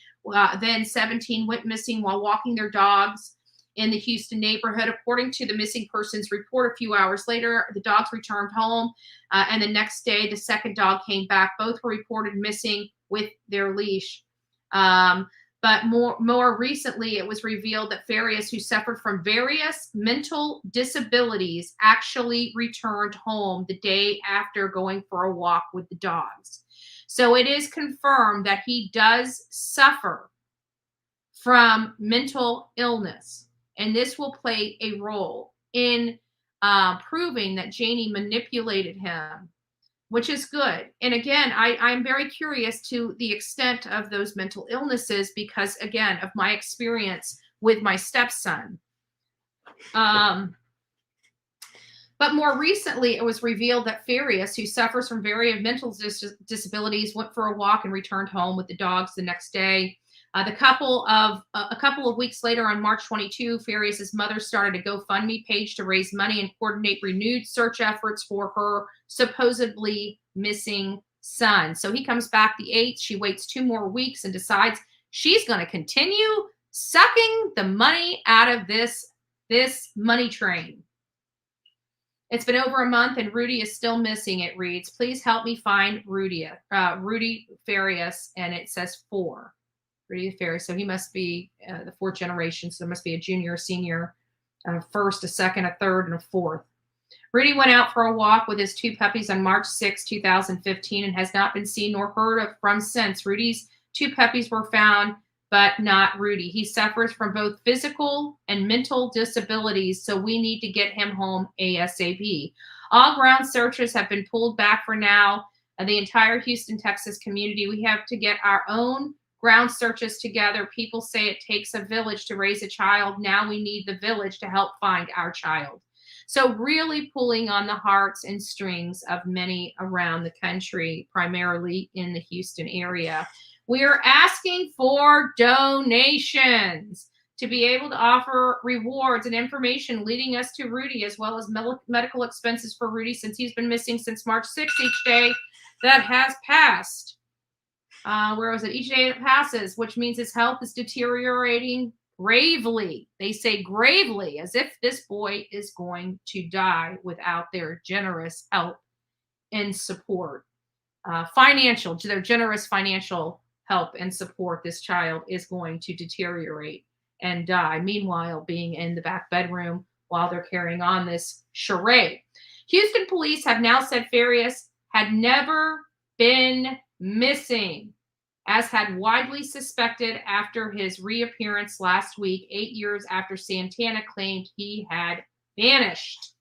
Speaker 6: then 17, went missing while walking their dogs in the Houston neighborhood. According to the missing persons report, a few hours later, the dogs returned home, and the next day, the second dog came back. Both were reported missing with their leash. But more recently, it was revealed that Farias, who suffered from various mental disabilities, actually returned home the day after going for a walk with the dogs. So it is confirmed that he does suffer from mental illness, and this will play a role in proving that Janie manipulated him, which is good. And again, I'm very curious to the extent of those mental illnesses because, again, of my experience with my stepson. But more recently, it was revealed that Farias, who suffers from various mental disabilities, went for a walk and returned home with the dogs the next day. A couple of weeks later, on March 22, Farias's mother started a GoFundMe page to raise money and coordinate renewed search efforts for her supposedly missing son. So he comes back the 8th. She waits 2 more weeks and decides she's going to continue sucking the money out of this money train. It's been over a month and Rudy is still missing, it reads. Please help me find Rudy Farias, and it says 4. Rudy Farias. So he must be the 4th generation. So there must be a junior, a senior, a first, a second, a third, and a 4th. Rudy went out for a walk with his 2 puppies on March 6, 2015, and has not been seen nor heard of from since. Rudy's 2 puppies were found, but not Rudy. He suffers from both physical and mental disabilities, so we need to get him home ASAP. All ground searches have been pulled back for now. The entire Houston, Texas community, we have to get our own ground searches together. People say it takes a village to raise a child. Now we need the village to help find our child. So really pulling on the hearts and strings of many around the country, primarily in the Houston area. We are asking for donations to be able to offer rewards and information leading us to Rudy, as well as medical expenses for Rudy, since he's been missing since March 6th each day that has passed. Where was it? Each day that passes, which means his health is deteriorating gravely. They say gravely, as if this boy is going to die without their generous help and support. Their generous financial help and support. This child is going to deteriorate and die. Meanwhile, being in the back bedroom while they're carrying on this charade. Houston police have now said Farias had never been missing, as had widely suspected after his reappearance last week, 8 years after Santana claimed he had vanished.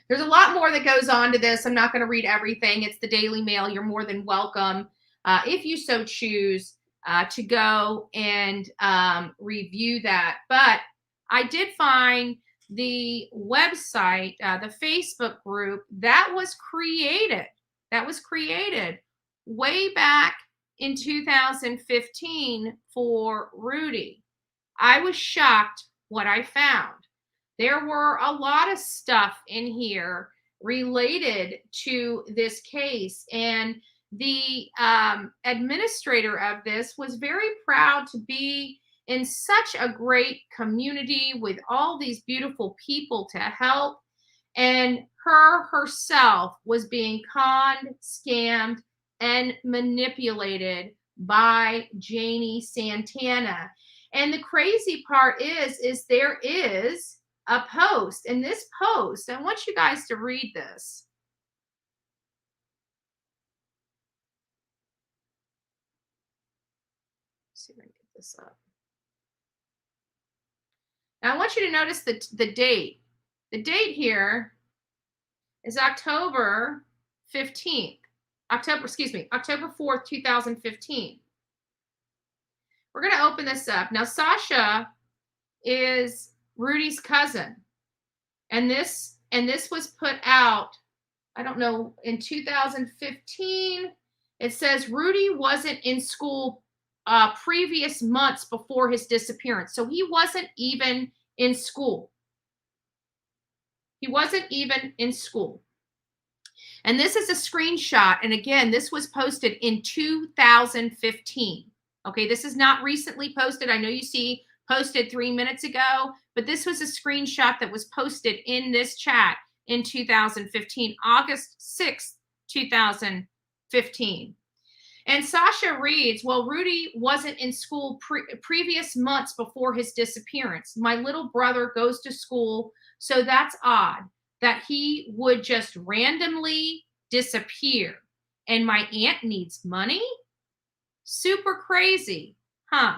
Speaker 6: There's a lot more that goes on to this. I'm not going to read everything. It's the Daily Mail. You're more than welcome, if you so choose, to go and review that. But I did find the website, the Facebook group that was created way back in 2015 for Rudy. I was shocked what I found. There were a lot of stuff in here related to this case, and the administrator of this was very proud to be in such a great community with all these beautiful people to help, and herself was being conned, scammed, and manipulated by Janie Santana. And the crazy part is there is a post, and this post, I want you guys to read this. Let's see if I can get this up. Now I want you to notice the date. The date here is October 4th, 2015. We're going to open this up. Now, Sasha is Rudy's cousin. And this was put out, I don't know, in 2015. It says Rudy wasn't in school previous months before his disappearance. So he wasn't even in school. He wasn't even in school. And this is a screenshot. And again, this was posted in 2015. Okay, this is not recently posted. I know you see posted 3 minutes ago, but this was a screenshot that was posted in this chat in 2015, August 6th, 2015. And Sasha reads, well, Rudy wasn't in school previous months before his disappearance. My little brother goes to school, so that's odd that he would just randomly disappear. And my aunt needs money? Super crazy, huh?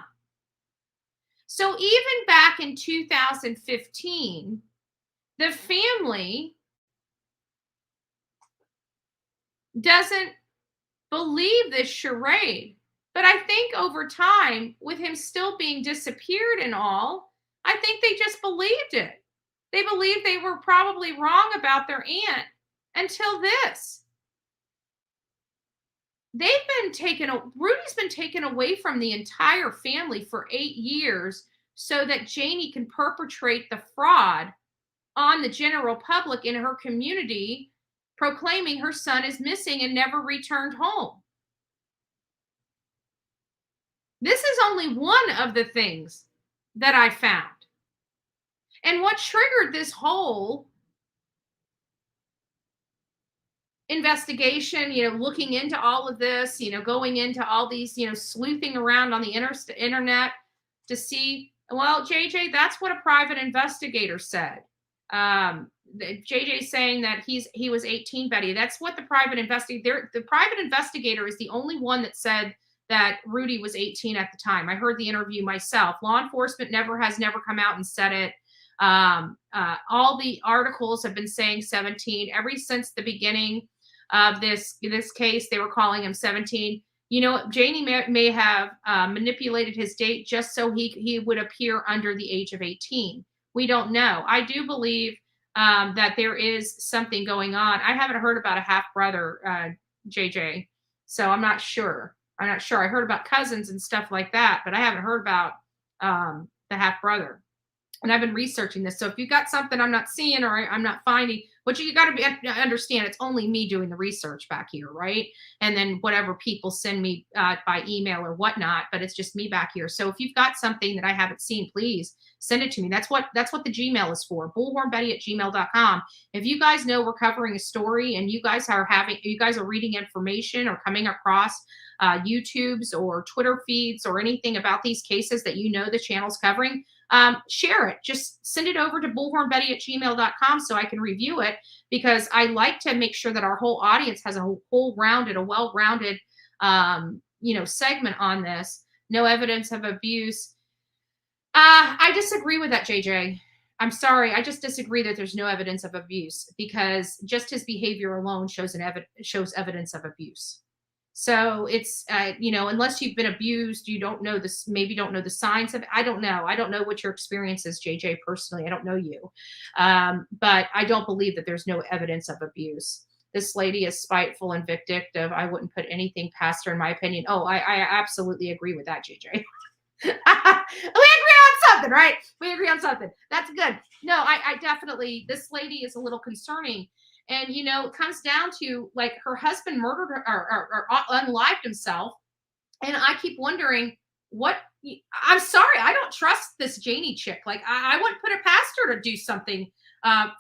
Speaker 6: So even back in 2015, the family doesn't believe this charade. But I think over time, with him still being disappeared and all, I think they just believed it. They believed they were probably wrong about their aunt until this. Rudy's been taken away from the entire family for 8 years so that Janie can perpetrate the fraud on the general public in her community, proclaiming her son is missing and never returned home. This is only one of the things that I found. And what triggered this whole investigation, looking into all of this, going into all these, sleuthing around on the internet to see, well, JJ, that's what a private investigator said. JJ saying that he was 18, Betty. That's what the private investigator is the only one that said that Rudy was 18 at the time. I heard the interview myself. Law enforcement has never come out and said it. All the articles have been saying 17 ever since the beginning of this case. They were calling him 17. Janie may have manipulated his date just so he would appear under the age of 18. We don't know. I do believe that there is something going on. I haven't heard about a half brother, JJ, so I'm not sure. I heard about cousins and stuff like that, but I haven't heard about the half brother. And I've been researching this. So if you've got something I'm not seeing or I'm not finding, but you got to understand, it's only me doing the research back here, right? And then whatever people send me by email or whatnot, but it's just me back here. So if you've got something that I haven't seen, please send it to me. That's what the Gmail is for, bullhornbetty@gmail.com. If you guys know we're covering a story and you guys are reading information or coming across YouTubes or Twitter feeds or anything about these cases that the channel's covering, share it. Just send it over to bullhornbetty@gmail.com so I can review it, because I like to make sure that our whole audience has a well-rounded segment on this. No evidence of abuse. I disagree with that, JJ. I'm sorry. I just disagree that there's no evidence of abuse, because just his behavior alone shows evidence of abuse. So it's, unless you've been abused, you don't know this, maybe don't know the signs of it. I don't know. I don't know what your experience is, JJ, personally. I don't know you. But I don't believe that there's no evidence of abuse. This lady is spiteful and vindictive. I wouldn't put anything past her, in my opinion. Oh, I absolutely agree with that, JJ. We agree on something, right? We agree on something. That's good. No, I definitely, this lady is a little concerning. And, it comes down to, like, her husband murdered her or unlived himself. And I keep wondering I'm sorry. I don't trust this Janie chick. Like, I wouldn't put it past her to do something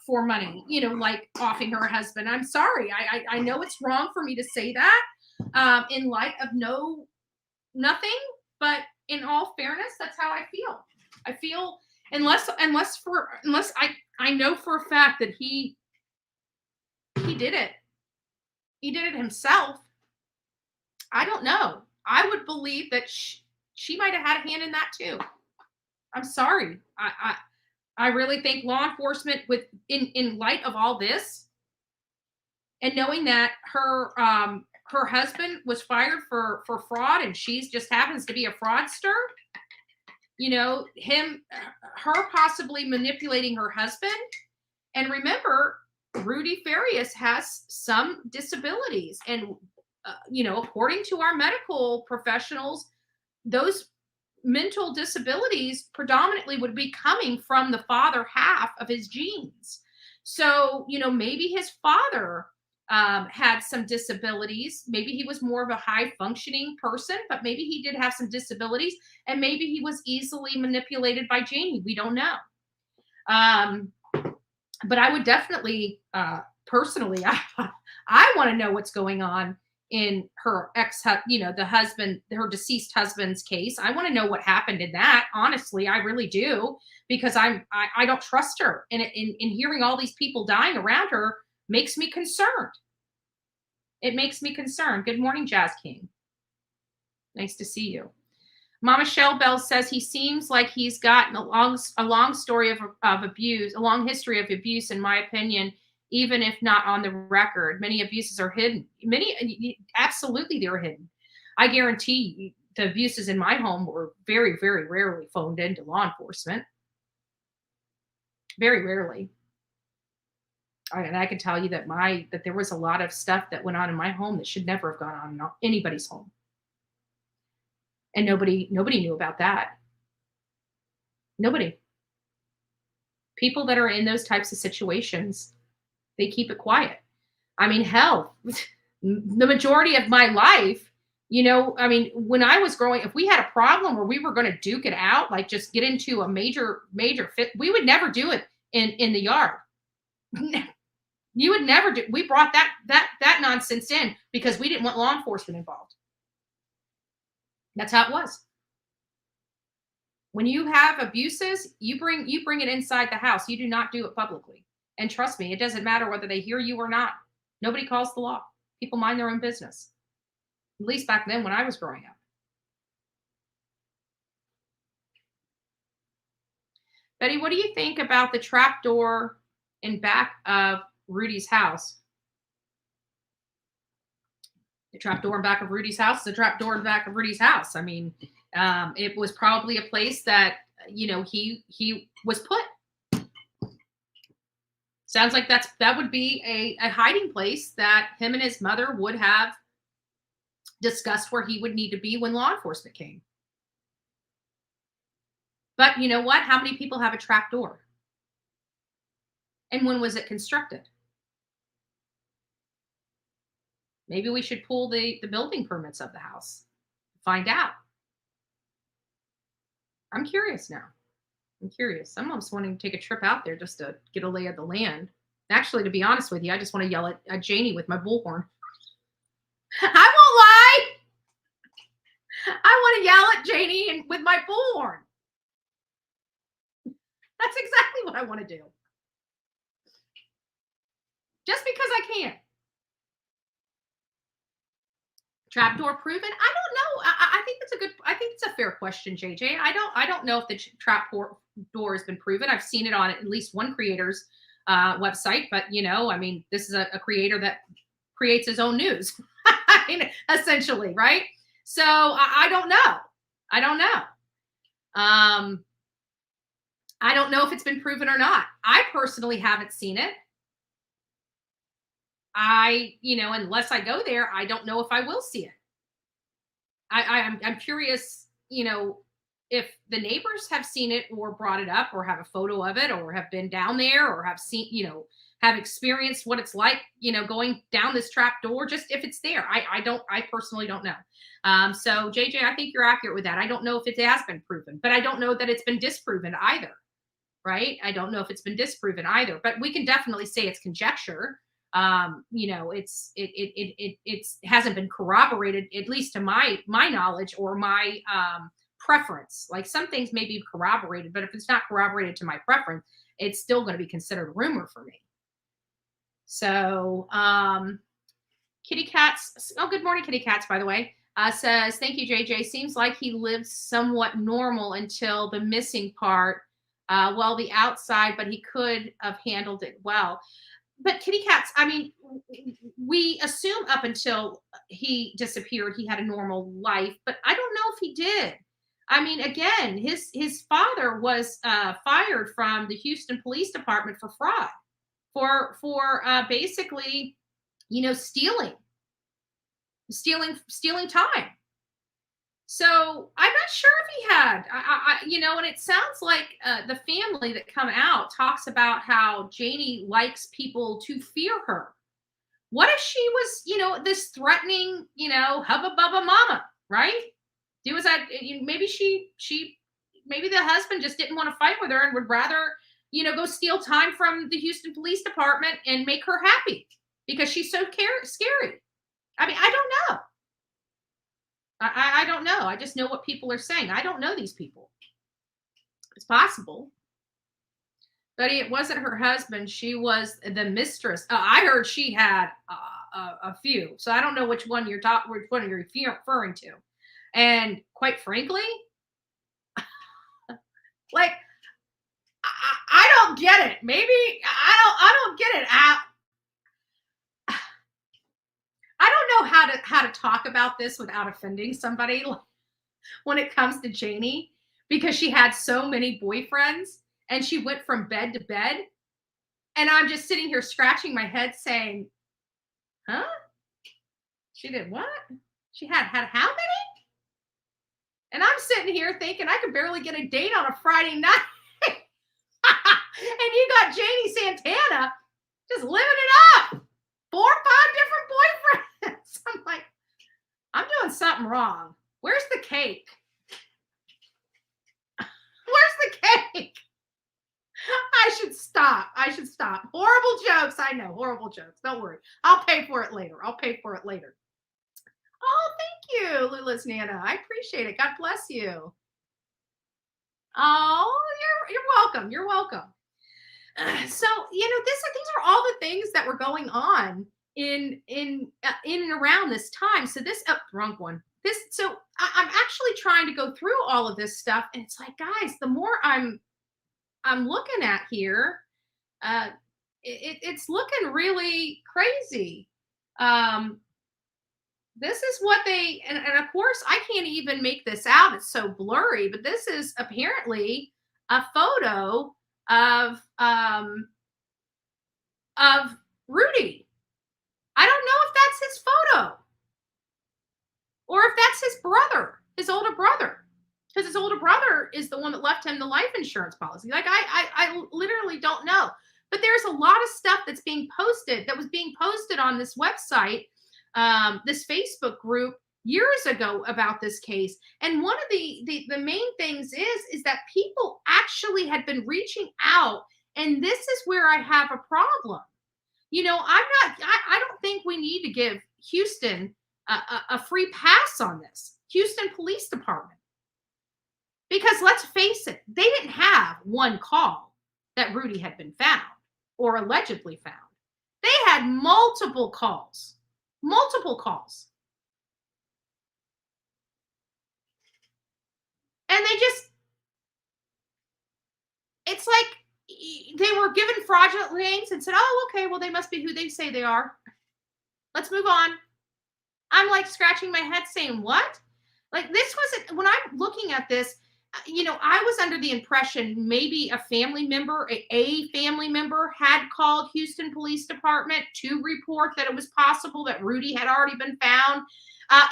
Speaker 6: for money, like offing her husband. I'm sorry. I know it's wrong for me to say that in light of nothing, but in all fairness, that's how I feel. I feel unless I know for a fact that he did it. He did it himself. I don't know. I would believe that she might have had a hand in that too. I'm sorry. I really think law enforcement, in light of all this, and knowing that her husband was fired for fraud and she's just happens to be a fraudster, her possibly manipulating her husband. And remember, Rudy Farias has some disabilities. And, according to our medical professionals, those mental disabilities predominantly would be coming from the father half of his genes. So, maybe his father had some disabilities. Maybe he was more of a high functioning person, but maybe he did have some disabilities, and maybe he was easily manipulated by Janie. We don't know. But I would definitely, personally, I want to know what's going on in her the husband, her deceased husband's case. I want to know what happened in that. Honestly, I really do, because I don't trust her. And in hearing all these people dying around her makes me concerned. It makes me concerned. Good morning, Jazz King. Nice to see you. Mama Shell Bell says he seems like he's gotten a long story of abuse, a long history of abuse, in my opinion, even if not on the record. Many abuses are hidden. Absolutely, they're hidden. I guarantee the abuses in my home were very, very rarely phoned into law enforcement. Very rarely. And I can tell you that there was a lot of stuff that went on in my home that should never have gone on in anybody's home. And nobody knew about that. Nobody. People that are in those types of situations, they keep it quiet. I mean, hell, the majority of my life, when I was growing, if we had a problem where we were going to duke it out, like just get into a major fit, we would never do it in the yard. You would never do. We brought that nonsense in because we didn't want law enforcement involved. That's how it was. When you have abuses, you bring it inside the house. You do not do it publicly. And trust me, it doesn't matter whether they hear you or not. Nobody calls the law. People mind their own business. At least back then when I was growing up. Betty, what do you think about the trap door in back of Rudy's house? The trap door in back of Rudy's house, the trap door in back of Rudy's house. I mean, it was probably a place that, he was put. Sounds like that would be a hiding place that him and his mother would have discussed where he would need to be when law enforcement came. But you know what? How many people have a trap door? And when was it constructed? Maybe we should pull the building permits of the house. Find out. I'm curious now. I'm curious. I'm almost wanting to take a trip out there just to get a lay of the land. Actually, to be honest with you, I just want to yell at Janie with my bullhorn. I won't lie. I want to yell at Janie with my bullhorn. That's exactly what I want to do. Just because I can. Trapdoor proven? I don't know. I think it's a fair question, JJ. I don't know if the trapdoor has been proven. I've seen it on at least one creator's website, but this is a creator that creates his own news, essentially, right? So I don't know. I don't know if it's been proven or not. I personally haven't seen it. Unless I go there, I don't know if I will see it. I'm curious, if the neighbors have seen it or brought it up or have a photo of it or have been down there or have seen, have experienced what it's like, going down this trap door, just if it's there. I personally don't know. So JJ, I think you're accurate with that. I don't know if it has been proven, but I don't know that it's been disproven either. Right? I don't know if it's been disproven either, but we can definitely say it's conjecture. It hasn't been corroborated, at least to my knowledge or my preference. Like some things may be corroborated, but if it's not corroborated to my preference, it's still going to be considered rumor for me. So, Kitty Cats. Oh, good morning, Kitty Cats, by the way. Says, thank you, JJ. Seems like he lives somewhat normal until the missing part. Well, the outside, but he could have handled it well. But Kitty Cats, I mean, we assume up until he disappeared, he had a normal life, but I don't know if he did. I mean, again, his father was fired from the Houston Police Department for fraud, for basically, stealing time. So I'm not sure if he had, and it sounds like the family that come out talks about how Janie likes people to fear her. What if she was, this threatening, hubba bubba mama, right? Was that maybe maybe the husband just didn't want to fight with her and would rather, go steal time from the Houston Police Department and make her happy because she's so scary. I mean, I don't know. I don't know. I just know what people are saying. I don't know these people. It's possible. But it wasn't her husband. She was the mistress. I heard she had a few. So I don't know which one you're referring to. And quite frankly, like, I don't get it. Maybe I don't get it. I don't know how to talk about this without offending somebody when it comes to Janie, because she had so many boyfriends and she went from bed to bed. And I'm just sitting here scratching my head saying, huh? She did what? She had how many? And I'm sitting here thinking I could barely get a date on a Friday night. And you got Janie Santana just living it up. 4 or 5 different boyfriends. I'm like, I'm doing something wrong. Where's the cake? Where's the cake? I should stop. Horrible jokes. I know, horrible jokes. Don't worry. I'll pay for it later. Oh, thank you, Lula's Nana. I appreciate it. God bless you. Oh, you're welcome. You're welcome. So, these are all the things that were going on in and around this time. So this wrong one. So I'm actually trying to go through all of this stuff, and it's like, guys, the more I'm looking at here, it's looking really crazy. This is what they, and of course I can't even make this out. It's so blurry, but this is apparently a photo of Rudy. I don't know if that's his photo or if that's his brother, his older brother, because his older brother is the one that left him the life insurance policy. Like, I literally don't know, but there's a lot of stuff that was being posted on this website, this Facebook group years ago about this case. And one of the main things is that people actually had been reaching out, and this is where I have a problem. I don't think we need to give Houston a free pass on this, Houston Police Department, because let's face it, they didn't have one call that Rudy had been found or allegedly found. They had multiple calls. And it's like they were given fraudulent names and said, oh, okay, well, they must be who they say they are. Let's move on. I'm like scratching my head saying, what? Like, this wasn't, when I'm looking at this, I was under the impression maybe a family member had called Houston Police Department to report that it was possible that Rudy had already been found.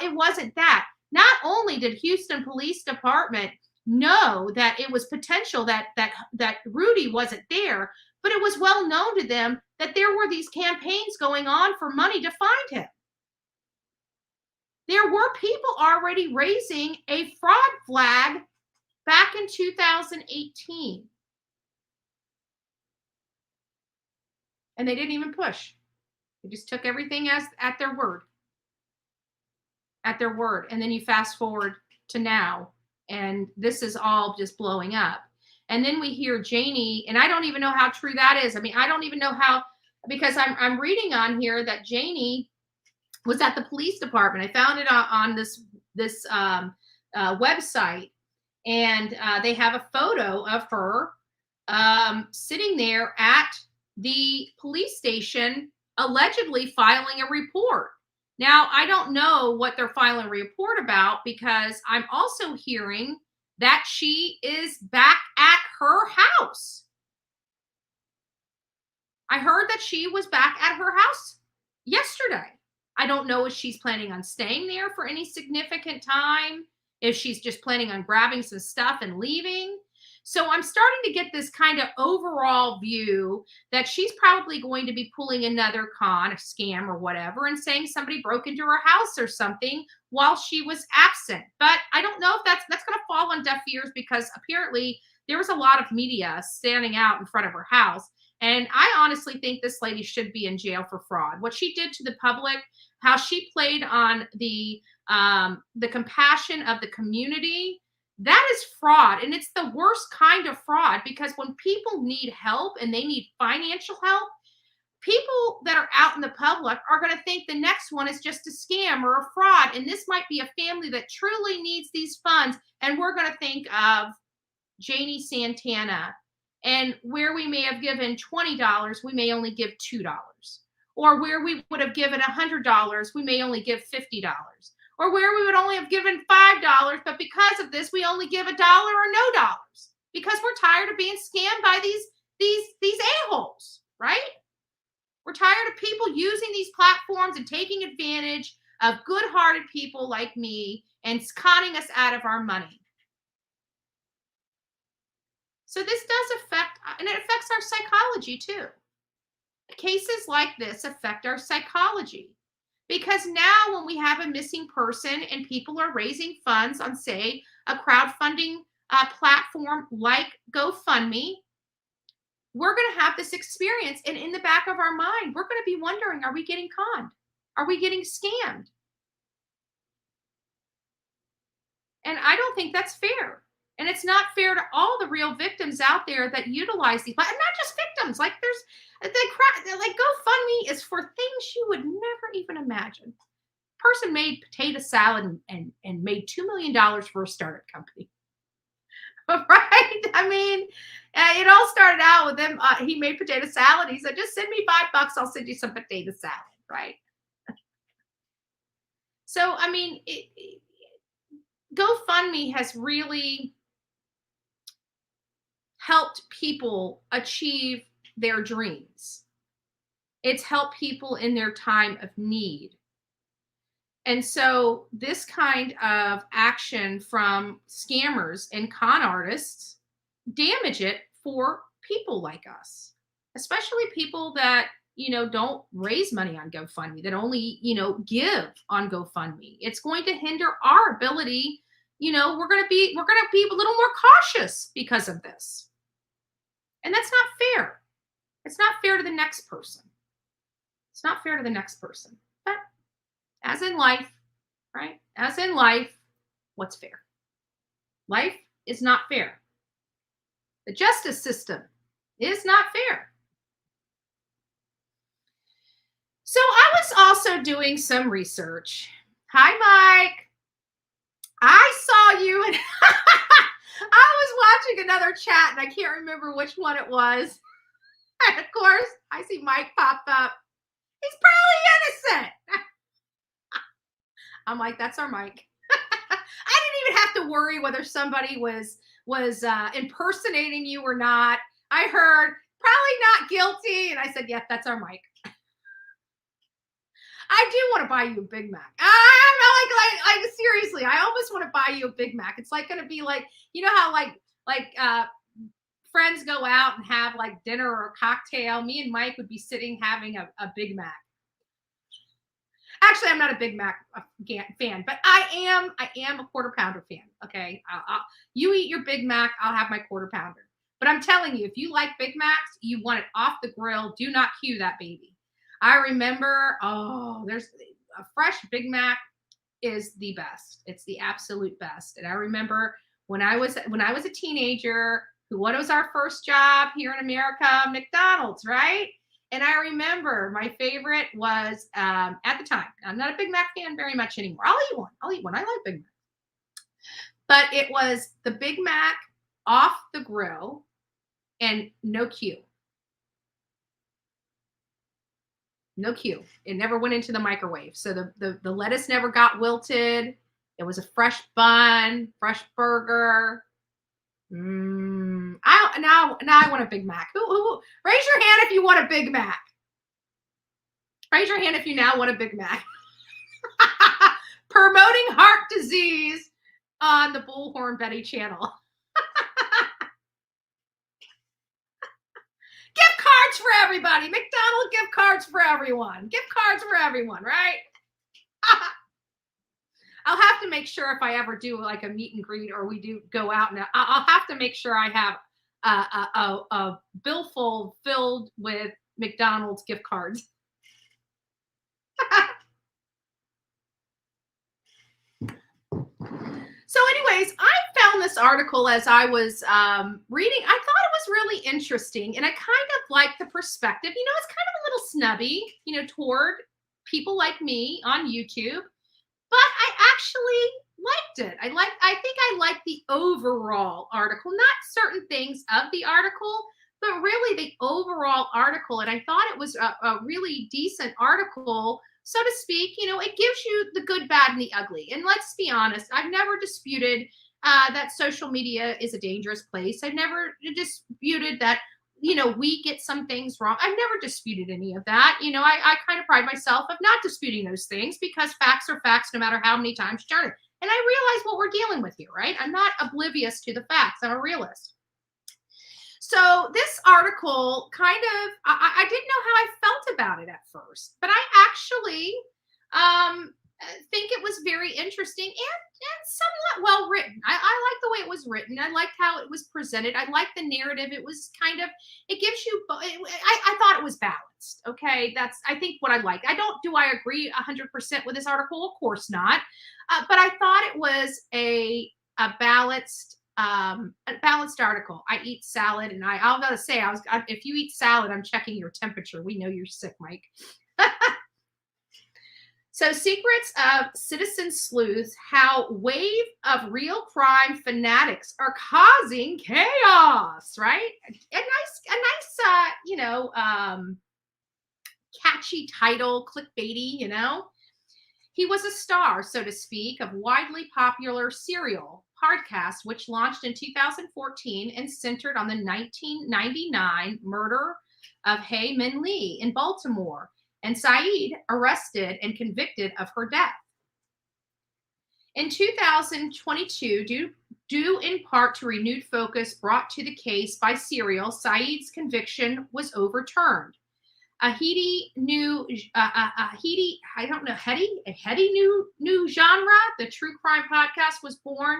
Speaker 6: It wasn't that. Not only did Houston Police Department know that it was potential that Rudy wasn't there, but it was well known to them that there were these campaigns going on for money to find him. There were people already raising a fraud flag back in 2018. And they didn't even push. They just took everything as at their word. And then you fast forward to now, and this is all just blowing up. And then we hear Janie, and I don't even know how true that is. I mean, I don't even know how, because I'm reading on here that Janie was at the police department. I found it on this website, and they have a photo of her sitting there at the police station, allegedly filing a report. Now, I don't know what they're filing a report about, because I'm also hearing that she is back at her house. I heard that she was back at her house yesterday. I don't know if she's planning on staying there for any significant time, if she's just planning on grabbing some stuff and leaving. So I'm starting to get this kind of overall view that she's probably going to be pulling another con, a scam or whatever, and saying somebody broke into her house or something while she was absent. But I don't know if that's going to fall on deaf ears, because apparently there was a lot of media standing out in front of her house. And I honestly think this lady should be in jail for fraud. What she did to the public, how she played on the compassion of the community, that is fraud. And it's the worst kind of fraud, because when people need help and they need financial help, people that are out in the public are going to think the next one is just a scam or a fraud. And this might be a family that truly needs these funds. And we're going to think of Janie Santana, and where we may have given $20, we may only give $2. Or where we would have given $100, we may only give $50. Or where we would only have given $5, but because of this, we only give $1 or no dollars, because we're tired of being scammed by these a-holes, right? We're tired of people using these platforms and taking advantage of good-hearted people like me and conning us out of our money. So this does affect, and it affects our psychology too. Cases like this affect our psychology, because now when we have a missing person and people are raising funds on, say, a crowdfunding platform like GoFundMe, we're going to have this experience. And in the back of our mind, we're going to be wondering, are we getting conned? Are we getting scammed? And I don't think that's fair. And it's not fair to all the real victims out there that utilize these, and not just victims. Like GoFundMe is for things you would never even imagine. Person made potato salad and made $2 million for a startup company. Right? I mean, it all started out with him. He made potato salad. He said, just send me $5. I'll send you some potato salad. Right? So, I mean, GoFundMe has really helped people achieve their dreams. It's helped people in their time of need. And so this kind of action from scammers and con artists damage it for people like us, especially people that, don't raise money on GoFundMe, that only, give on GoFundMe. It's going to hinder our ability. We're going to be a little more cautious because of this. And that's not fair. It's not fair to the next person. It's not fair to the next person. But as in life, right? As in life, what's fair? Life is not fair. The justice system is not fair. So I was also doing some research. Hi, Mike. I saw you and I was watching another chat and I can't remember which one it was. And of course, I see Mike pop up. He's probably innocent. I'm like, that's our Mike. I didn't even have to worry whether somebody was impersonating you or not. I heard probably not guilty, and I said, yeah, that's our Mike. I do want to buy you a Big Mac. I'm like seriously, I almost want to buy you a Big Mac. It's like going to be like, how like friends go out and have like dinner or a cocktail. Me and Mike would be sitting having a Big Mac. Actually, I'm not a Big Mac fan, but I am a quarter pounder fan. Okay, you eat your Big Mac, I'll have my quarter pounder. But I'm telling you, if you like Big Macs, you want it off the grill. Do not cue that baby. I remember, there's a fresh Big Mac is the best. It's the absolute best. And I remember when I was a teenager, what was our first job here in America? McDonald's, right? And I remember my favorite was at the time. I'm not a Big Mac fan very much anymore. I'll eat one. I like Big Mac. But it was the Big Mac off the grill and no queue. No queue. It never went into the microwave. So the lettuce never got wilted. It was a fresh bun, fresh burger. Now I want a Big Mac. Who? Raise your hand if you want a Big Mac. Raise your hand if you now want a Big Mac. Promoting heart disease on the Bullhorn Betty channel. Gift cards for everybody. McDonald's gift cards for everyone. Gift cards for everyone, right? I'll have to make sure if I ever do like a meet and greet or we do go out now, I'll have to make sure I have a billfold filled with McDonald's gift cards. So anyways, I found this article as I was reading. I thought it was really interesting, and I kind of like the perspective. You know, it's kind of a little snubby, you know, toward people like me on YouTube, but I actually liked it. I think I liked the overall article, not certain things of the article, but really the overall article. And I thought it was a really decent article, so to speak. You know, it gives you the good, bad, and the ugly. And let's be honest, I've never disputed that social media is a dangerous place. I've never disputed that, you know, we get some things wrong. I've never disputed any of that. You know, I kind of pride myself of not disputing those things because facts are facts no matter how many times you turn it. And I realize what we're dealing with here, right? I'm not oblivious to the facts. I'm a realist. So this article kind of, I didn't know how I felt about it at first, but I actually think it was very interesting and somewhat well written. I like the way it was written. I liked how it was presented. I liked the narrative. It was kind of, it gives you, I thought it was balanced. Okay. That's, I think what I like. Do I agree 100% with this article? Of course not. But I thought it was a balanced article. I eat salad, and I'm gonna say, if you eat salad, I'm checking your temperature. We know you're sick, Mike. So, secrets of citizen sleuths: how wave of real crime fanatics are causing chaos. Right? A nice, you know, catchy title, clickbaity. You know. He was a star, so to speak, of widely popular serial podcast, which launched in 2014 and centered on the 1999 murder of Hae Min Lee in Baltimore, and Saeed arrested and convicted of her death. In 2022, due in part to renewed focus brought to the case by Serial, Saeed's conviction was overturned. A heady new genre, the true crime podcast, was born,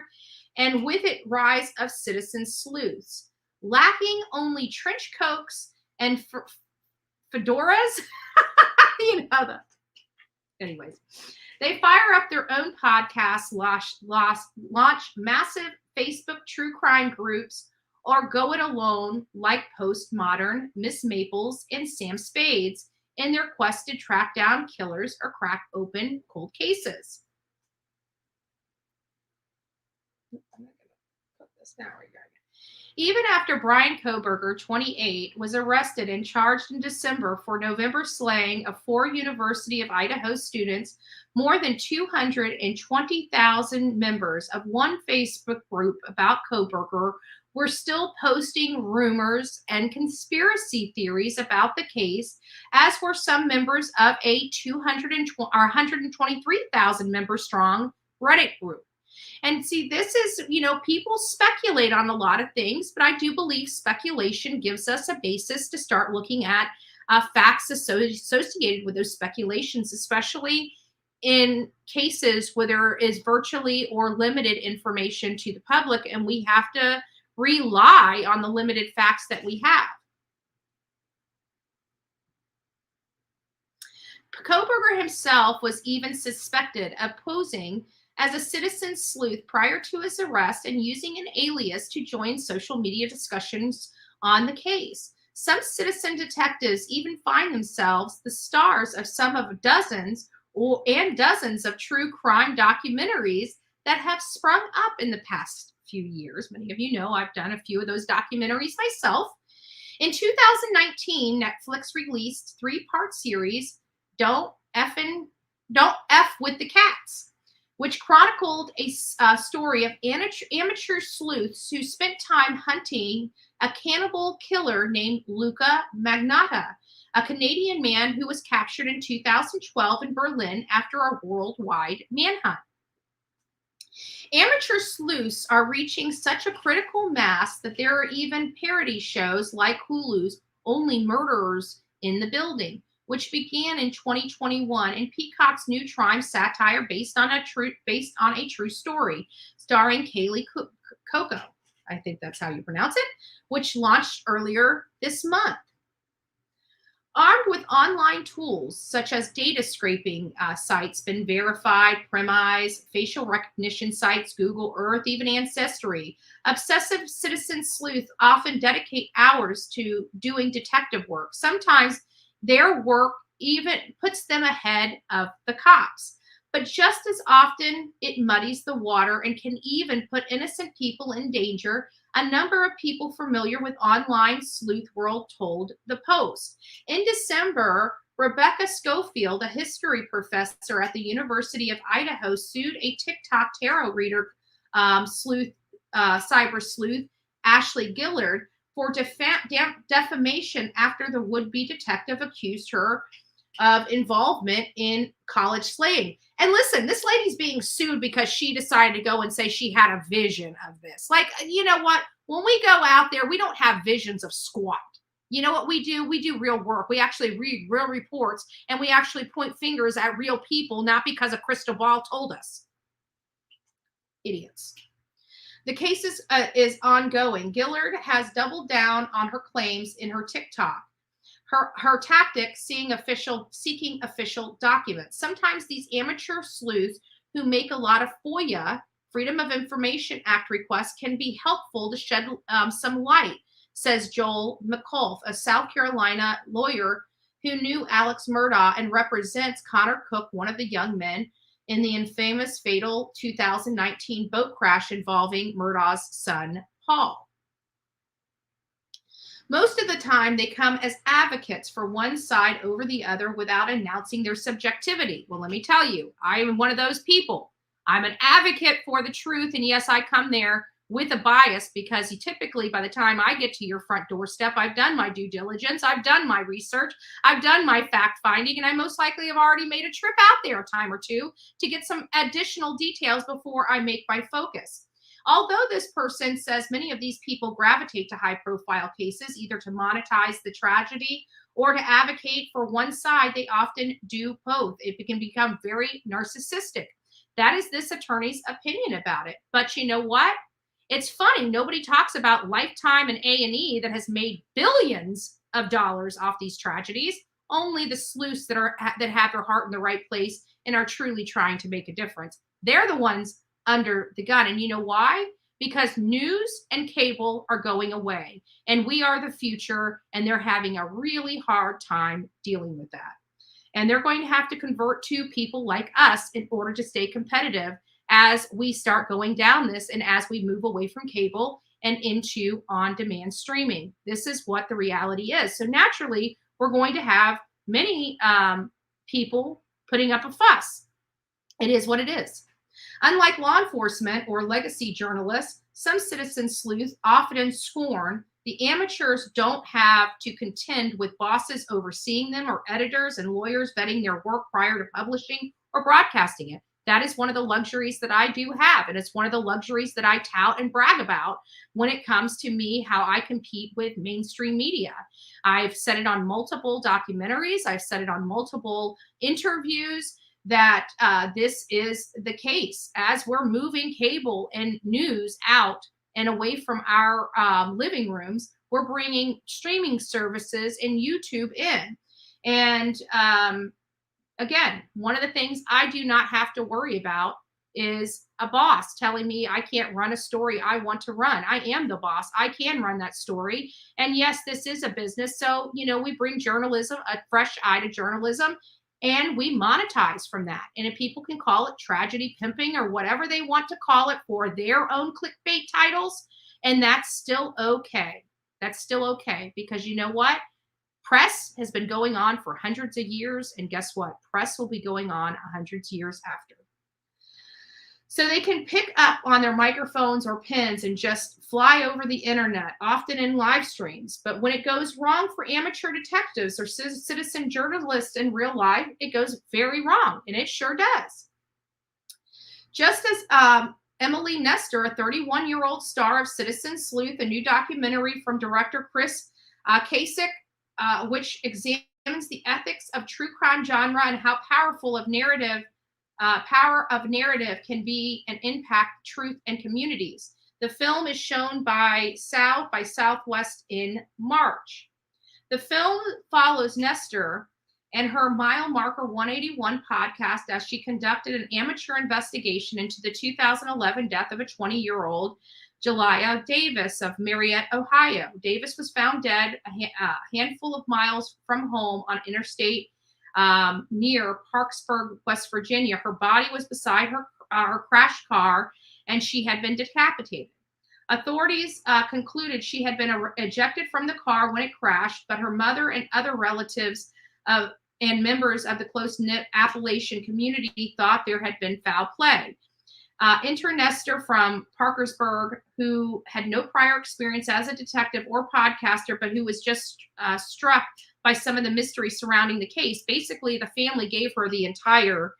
Speaker 6: and with it, rise of citizen sleuths. Lacking only trench coats and fedoras, you know that. Anyways, they fire up their own podcasts, launch massive Facebook true crime groups, or go it alone like Postmodern, Miss Maples, and Sam Spades in their quest to track down killers or crack open cold cases. I'm not going to put this now. Even after Brian Kohberger, 28, was arrested and charged in December for November slaying of 4 University of Idaho students, more than 220,000 members of one Facebook group about Kohberger were still posting rumors and conspiracy theories about the case, as were some members of a 123,000 member strong Reddit group. And see, this is, you know, people speculate on a lot of things, but I do believe speculation gives us a basis to start looking at facts associated with those speculations, especially in cases where there is virtually or limited information to the public, and we have to rely on the limited facts that we have. Kohberger himself was even suspected of posing as a citizen sleuth prior to his arrest and using an alias to join social media discussions on the case. Some citizen detectives even find themselves the stars of some of dozens of true crime documentaries that have sprung up in the past few years. Many of you know I've done a few of those documentaries myself. In 2019, Netflix released 3-part series, Don't F with the Cats, which chronicled a story of amateur sleuths who spent time hunting a cannibal killer named Luca Magnotta, a Canadian man who was captured in 2012 in Berlin after a worldwide manhunt. Amateur sleuths are reaching such a critical mass that there are even parody shows like Hulu's Only Murderers in the Building, which began in 2021, and Peacock's new crime satire based on a true story, starring Kaylee Coco, I think that's how you pronounce it, which launched earlier this month. Armed with online tools such as data scraping sites, been verified, Premise, facial recognition sites, Google Earth, even Ancestry, obsessive citizen sleuths often dedicate hours to doing detective work. Sometimes their work even puts them ahead of the cops. But just as often, it muddies the water and can even put innocent people in danger. A number of people familiar with online sleuth world told the Post. In December, Rebecca Schofield, a history professor at the University of Idaho, sued a TikTok tarot reader cyber sleuth, Ashley Gillard, for defamation after the would-be detective accused her of involvement in college slaying. And listen, this lady's being sued because she decided to go and say she had a vision of this. Like, you know what? When we go out there, we don't have visions of squat. You know what we do? We do real work. We actually read real reports, and we actually point fingers at real people, not because a crystal ball told us. Idiots. The case is ongoing. Gillard has doubled down on her claims in her TikTok. Her tactic, seeking official documents. Sometimes these amateur sleuths who make a lot of FOIA, Freedom of Information Act requests, can be helpful to shed some light, says Joel McCullough, a South Carolina lawyer who knew Alex Murdaugh and represents Connor Cook, one of the young men in the infamous fatal 2019 boat crash involving Murdaugh's son, Paul. Most of the time, they come as advocates for one side over the other without announcing their subjectivity. Well, let me tell you, I am one of those people. I'm an advocate for the truth, and yes, I come there with a bias because typically by the time I get to your front doorstep, I've done my due diligence, I've done my research, I've done my fact finding, and I most likely have already made a trip out there a time or two to get some additional details before I make my focus. Although this person says many of these people gravitate to high-profile cases, either to monetize the tragedy or to advocate for one side, they often do both. It can become very narcissistic. That is this attorney's opinion about it. But you know what? It's funny. Nobody talks about Lifetime and A&E that has made billions of dollars off these tragedies. Only the sleuths that have their heart in the right place and are truly trying to make a difference. They're the ones under the gun. And you know why? Because news and cable are going away, and we are the future, and they're having a really hard time dealing with that. And they're going to have to convert to people like us in order to stay competitive as we start going down this and as we move away from cable and into on-demand streaming. This is what the reality is. So naturally, we're going to have many people putting up a fuss. It is what it is. Unlike law enforcement or legacy journalists, some citizen sleuths often scorn. The amateurs don't have to contend with bosses overseeing them or editors and lawyers vetting their work prior to publishing or broadcasting it. That is one of the luxuries that I do have, and it's one of the luxuries that I tout and brag about when it comes to me, how I compete with mainstream media. I've said it on multiple documentaries. I've said it on multiple interviews that this is the case. As we're moving cable and news out and away from our living rooms, we're bringing streaming services and YouTube in. And again, one of the things I do not have to worry about is a boss telling me I can't run a story I want to run. I am the boss. I can run that story. And yes, this is a business. So, we bring journalism, a fresh eye to journalism, and we monetize from that. And if people can call it tragedy pimping or whatever they want to call it for their own clickbait titles, and that's still okay. That's still okay, because you know what? Press has been going on for hundreds of years, and guess what? Press will be going on hundreds of years after. So they can pick up on their microphones or pens and just fly over the internet, often in live streams. But when it goes wrong for amateur detectives or citizen journalists in real life, it goes very wrong, and it sure does. Just as Emily Nestor, a 31-year-old star of Citizen Sleuth, a new documentary from director Chris Kasich, which examines the ethics of true crime genre and how power of narrative can be and impact truth and communities. The film is shown by South by Southwest in March. The film follows Nestor and her Mile Marker 181 podcast as she conducted an amateur investigation into the 2011 death of a 20-year-old Jaliyah Davis of Marietta, Ohio. Davis was found dead a handful of miles from home on Interstate near Parkersburg, West Virginia. Her body was beside her crashed car, and she had been decapitated. Authorities concluded she had been ejected from the car when it crashed, but her mother and other relatives and members of the close-knit Appalachian community thought there had been foul play. Enter Nestor from Parkersburg, who had no prior experience as a detective or podcaster, but who was just struck by some of the mystery surrounding the case. Basically, the family gave her the entire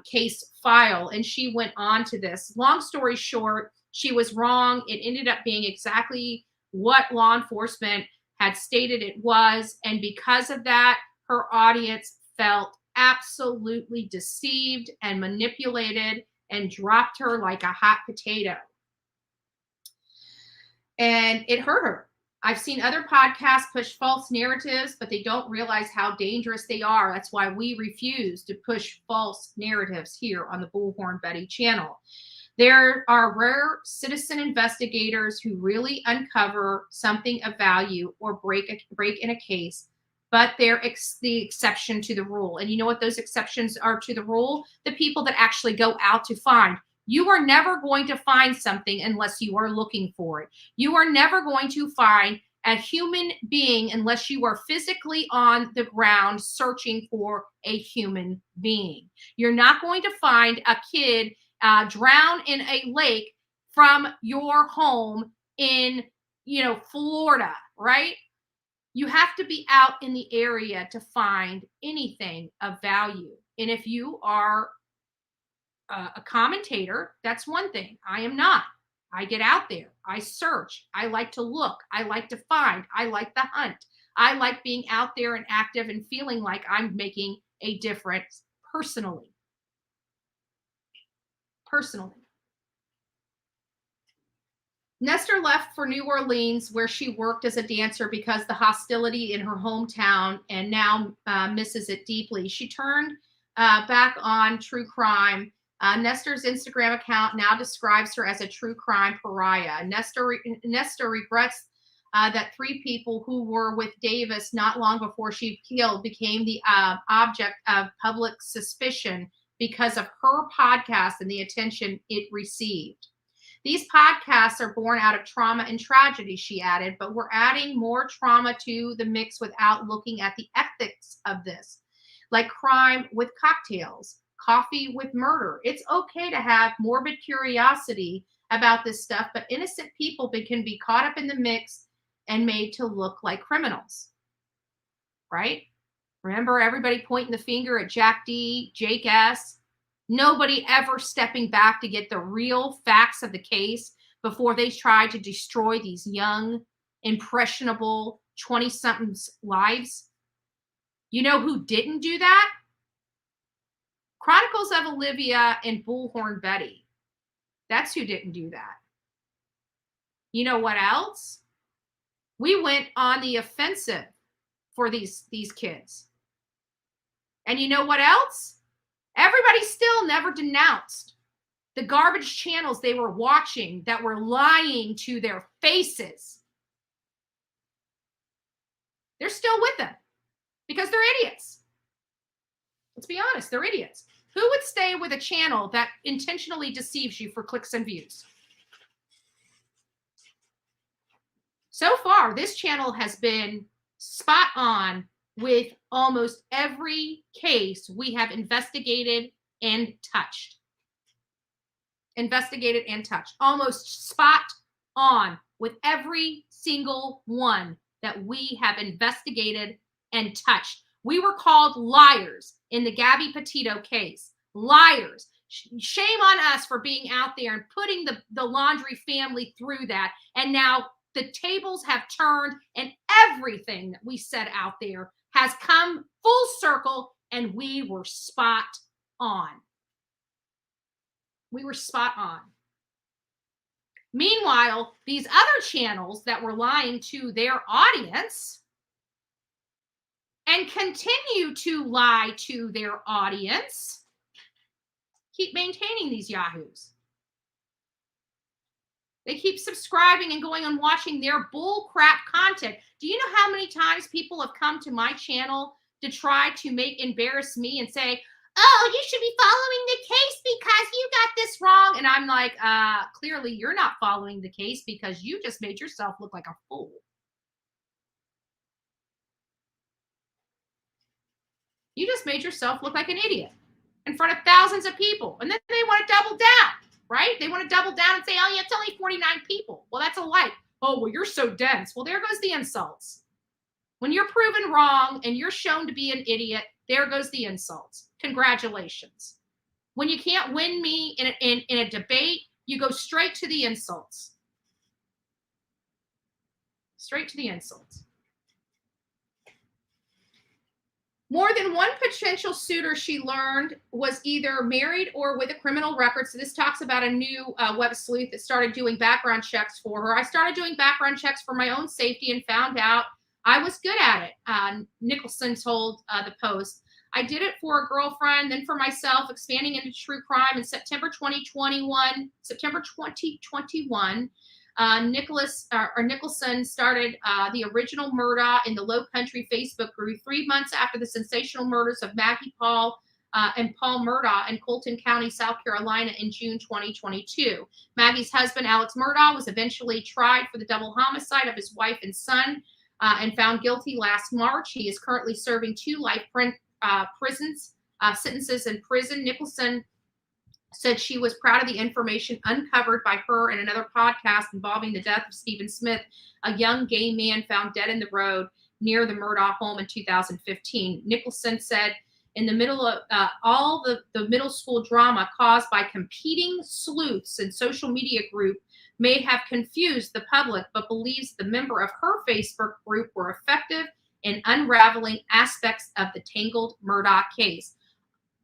Speaker 6: case file, and she went on to this. Long story short, she was wrong. It ended up being exactly what law enforcement had stated it was, and because of that, her audience felt absolutely deceived and manipulated and dropped her like a hot potato. And it hurt her. I've seen other podcasts push false narratives, but they don't realize how dangerous they are. That's why we refuse to push false narratives here on the Bullhorn Betty channel. There are rare citizen investigators who really uncover something of value or break in a case, but they're the exception to the rule. And you know what those exceptions are to the rule? The people that actually go out to find. You are never going to find something unless you are looking for it. You are never going to find a human being unless you are physically on the ground searching for a human being. You're not going to find a kid drown in a lake from your home in, Florida, right? You have to be out in the area to find anything of value. And if you are a commentator, that's one thing. I am not. I get out there. I search. I like to look. I like to find. I like the hunt. I like being out there and active and feeling like I'm making a difference personally. Nestor left for New Orleans, where she worked as a dancer, because the hostility in her hometown, and now misses it deeply. She turned back on true crime. Nestor's Instagram account now describes her as a true crime pariah. Nestor regrets that 3 people who were with Davis not long before she killed became the object of public suspicion because of her podcast and the attention it received. These podcasts are born out of trauma and tragedy, she added, but we're adding more trauma to the mix without looking at the ethics of this, like crime with cocktails, coffee with murder. It's okay to have morbid curiosity about this stuff, but innocent people can be caught up in the mix and made to look like criminals, right? Remember everybody pointing the finger at Jack D, Jake S, nobody ever stepping back to get the real facts of the case before they try to destroy these young, impressionable 20-somethings' lives. You know who didn't do that? Chronicles of Olivia and Bullhorn Betty. That's who didn't do that. You know what else? We went on the offensive for these kids. And you know what else? Everybody still never denounced the garbage channels they were watching that were lying to their faces. They're still with them because they're idiots. Let's be honest, they're idiots. Who would stay with a channel that intentionally deceives you for clicks and views? So far, this channel has been spot on with almost every case we have investigated and touched. investigated, and touched. Almost spot on with every single one that we have investigated and touched. We were called liars in the Gabby Petito case. Liars. Shame on us for being out there and putting the Laundrie family through that. And now the tables have turned, and everything that we said out there has come full circle, and we were spot on. We were spot on. Meanwhile, these other channels that were lying to their audience and continue to lie to their audience keep maintaining these yahoos. They keep subscribing and going and watching their bull crap content. Do you know how many times people have come to my channel to try to embarrass me and say, oh, you should be following the case because you got this wrong? And I'm like, clearly you're not following the case because you just made yourself look like a fool. You just made yourself look like an idiot in front of thousands of people. And then they want to double down, right? They want to double down and say, oh, yeah, it's only 49 people. Well, that's a like. Oh, well, you're so dense. Well, there goes the insults. When you're proven wrong and you're shown to be an idiot, there goes the insults. Congratulations. When you can't win me in a debate, you go straight to the insults. Straight to the insults. More than one potential suitor, she learned, was either married or with a criminal record. So this talks about a new web sleuth that started doing background checks for her. I started doing background checks for my own safety and found out I was good at it. Nicholson told the Post. I did it for a girlfriend, then for myself, expanding into true crime in September 2021. Nicholson started the original Murdaugh in the Low Country Facebook group 3 months after the sensational murders of Maggie Paul and Paul Murdaugh in Colton County, South Carolina in June 2022. Maggie's husband, Alex Murdaugh, was eventually tried for the double homicide of his wife and son and found guilty last March. He is currently serving 2 life sentences in prison. Nicholson said she was proud of the information uncovered by her in another podcast involving the death of Stephen Smith, a young gay man found dead in the road near the Murdaugh home in 2015. Nicholson said, in the middle of all the middle school drama caused by competing sleuths and social media group may have confused the public, but believes the member of her Facebook group were effective in unraveling aspects of the tangled Murdaugh case.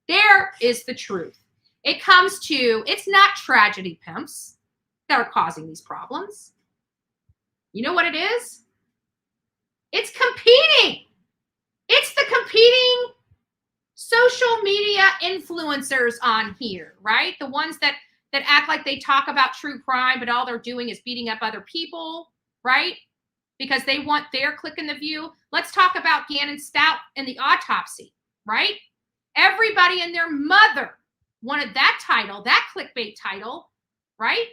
Speaker 6: There is the truth. It comes to, it's not tragedy pimps that are causing these problems. You know what it is? It's competing. It's the competing social media influencers on here, right? The ones that act like they talk about true crime, but all they're doing is beating up other people, right? Because they want their click in the view. Let's talk about Gannon Stout and the autopsy, right? Everybody and their mother wanted that title, that clickbait title, right?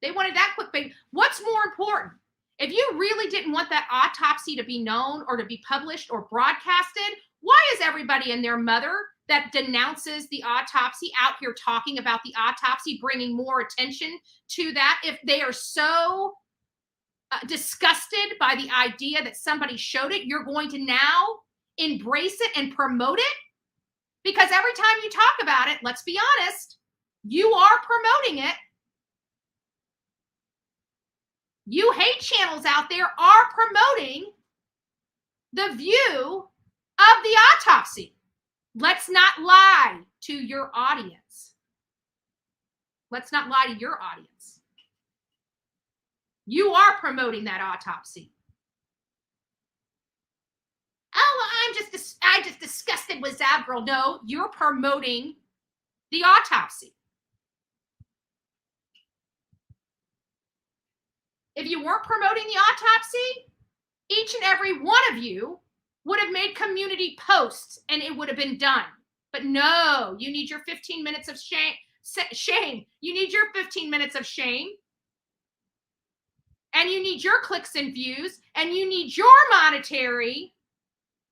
Speaker 6: They wanted that clickbait. What's more important? If you really didn't want that autopsy to be known or to be published or broadcasted, why is everybody and their mother that denounces the autopsy out here talking about the autopsy, bringing more attention to that? If they are so disgusted by the idea that somebody showed it, you're going to now embrace it and promote it? Because every time you talk about it, let's be honest, you are promoting it. You hate channels out there are promoting the view of the autopsy. Let's not lie to your audience. Let's not lie to your audience. You are promoting that autopsy. Oh, well, I'm just disgusted with Zab Girl. No, you're promoting the autopsy. If you weren't promoting the autopsy, each and every one of you would have made community posts and it would have been done. But no, you need your 15 minutes of shame. You need your 15 minutes of shame. And you need your clicks and views. And you need your monetary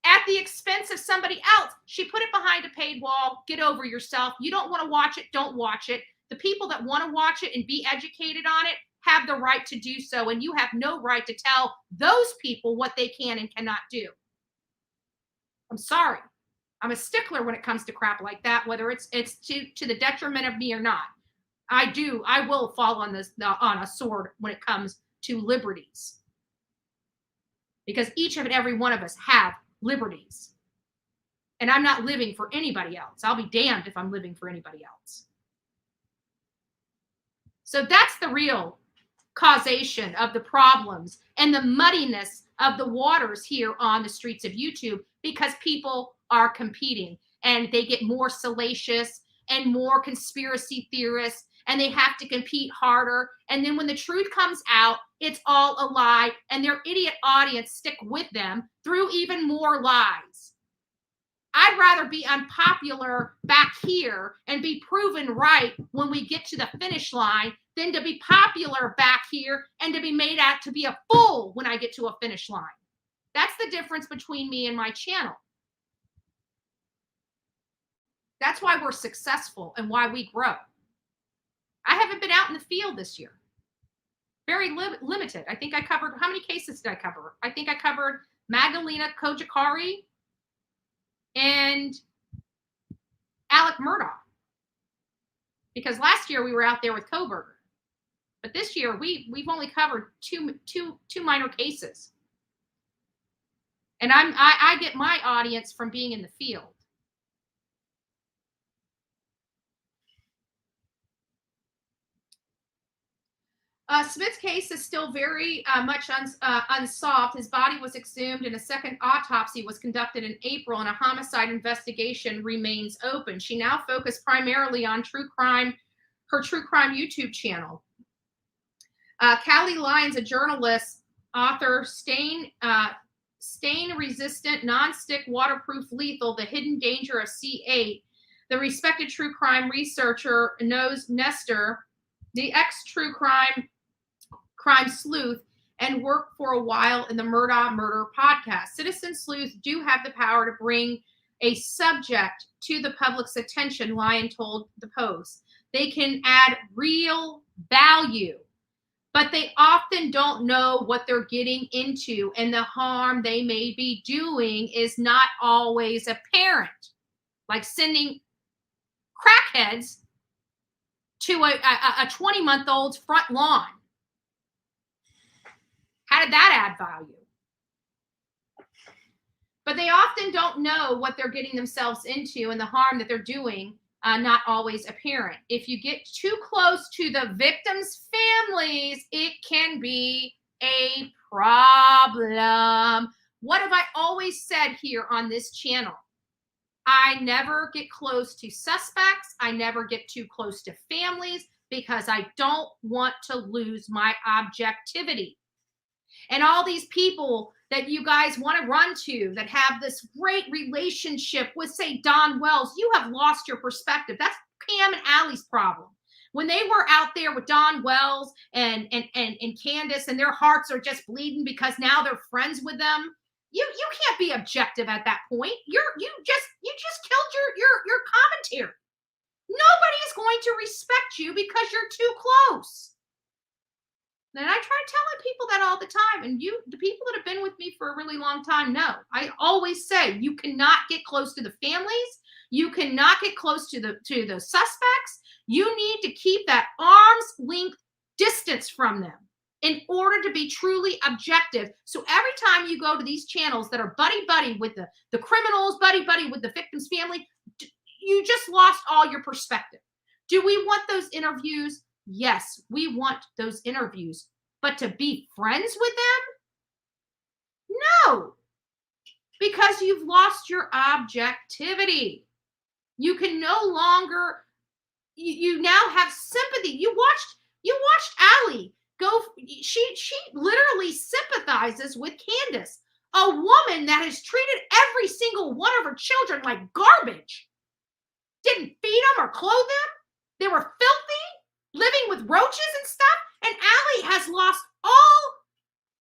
Speaker 6: at the expense of somebody else. She put it behind a paid wall. Get over yourself. You don't want to watch it, don't watch it. The people that want to watch it and be educated on it have the right to do so, and you have no right to tell those people what they can and cannot do. I'm sorry. I'm a stickler when it comes to crap like that, whether it's to the detriment of me or not. I will fall on a sword when it comes to liberties, because each and every one of us have liberties, and I'm not living for anybody else. I'll be damned if I'm living for anybody else. So that's the real causation of the problems and the muddiness of the waters here on the streets of YouTube, because people are competing and they get more salacious and more conspiracy theorists, and they have to compete harder. And then when the truth comes out, it's all a lie, and their idiot audience stick with them through even more lies. I'd rather be unpopular back here and be proven right when we get to the finish line than to be popular back here and to be made out to be a fool when I get to a finish line. That's the difference between me and my channel. That's why we're successful and why we grow. I haven't been out in the field this year. Very limited. I think I covered, how many cases did I cover? I think I covered Magdalena Kojakari and Alec Murdaugh. Because last year we were out there with Coburger. But this year we've only covered two minor cases. And I get my audience from being in the field. Smith's case is still very much unsolved. His body was exhumed and a second autopsy was conducted in April, and a homicide investigation remains open. She now focused primarily on true crime, her true crime YouTube channel. Callie Lyons, a journalist, author, stain-resistant, non-stick, waterproof, lethal, The Hidden Danger of C8. The respected true crime researcher knows Nestor, the ex-true crime sleuth, and worked for a while in the Murdaugh Murder podcast. Citizen sleuths do have the power to bring a subject to the public's attention, Lyon told the Post. They can add real value, but they often don't know what they're getting into, and the harm they may be doing is not always apparent. Like sending crackheads to a 20-month-old's front lawn. How did that add value? But they often don't know what they're getting themselves into, and the harm that they're doing not always apparent. If you get too close to the victims' families, it can be a problem. What have I always said here on this channel? I never get close to suspects. I never get too close to families because I don't want to lose my objectivity. And all these people that you guys want to run to that have this great relationship with, say, Don Wells, you have lost your perspective. That's Pam and Allie's problem. When they were out there with Don Wells and Candace, and their hearts are just bleeding because now they're friends with them, you can't be objective at that point. You just killed your commentary. Nobody is going to respect you because you're too close. And I try telling people that all the time. And the people that have been with me for a really long time know. I always say you cannot get close to the families. You cannot get close to the suspects. You need to keep that arm's length distance from them in order to be truly objective. So every time you go to these channels that are buddy-buddy with the criminals, buddy-buddy with the victim's family, you just lost all your perspective. Do we want those interviews? Yes, we want those interviews. But to be friends with them? No. Because you've lost your objectivity. You can no longer, you now have sympathy. You watched Allie go, she literally sympathizes with Candace, a woman that has treated every single one of her children like garbage. Didn't feed them or clothe them. They were filthy, living with roaches and stuff. And Allie has lost all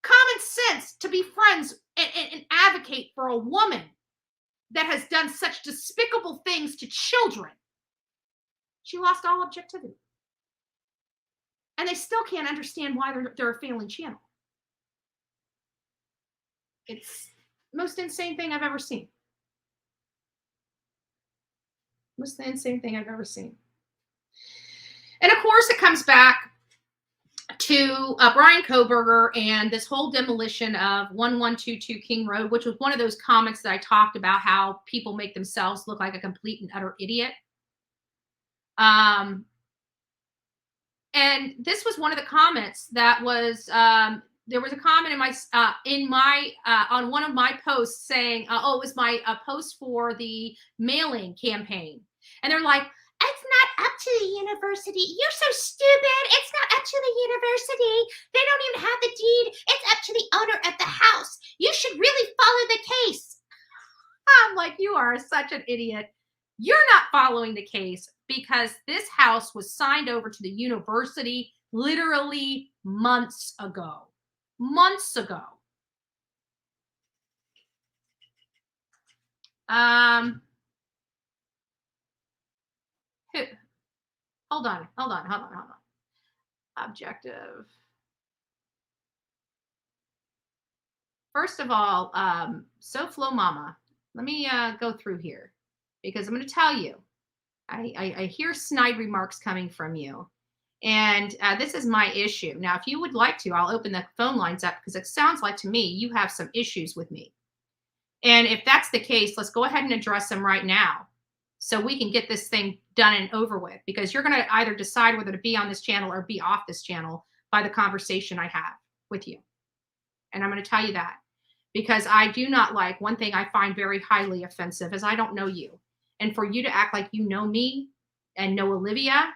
Speaker 6: common sense to be friends and advocate for a woman that has done such despicable things to children, she lost all objectivity. And they still can't understand why they're a failing channel. It's the most insane thing I've ever seen. Most insane thing I've ever seen. And of course, it comes back to Brian Koberger and this whole demolition of 1122 King Road, which was one of those comments that I talked about, how people make themselves look like a complete and utter idiot. And this was one of the comments that was, there was a comment in my on one of my posts saying, oh, it was my post for the mailing campaign. And they're like, it's not up to the university. You're so stupid. It's not up to the university. They don't even have the deed. It's up to the owner of the house. You should really follow the case. I'm like, you are such an idiot. You're not following the case because this house was signed over to the university literally months ago. Months ago. Hold on. Objective. First of all, SoFlo Mama, let me go through here because I'm going to tell you, I hear snide remarks coming from you. And this is my issue. Now, if you would like to, I'll open the phone lines up because it sounds like to me you have some issues with me. And if that's the case, let's go ahead and address them right now so we can get this thing done and over with, because you're going to either decide whether to be on this channel or be off this channel by the conversation I have with you. And I'm going to tell you that because I do not like, one thing I find very highly offensive is I don't know you. And for you to act like you know me and know Olivia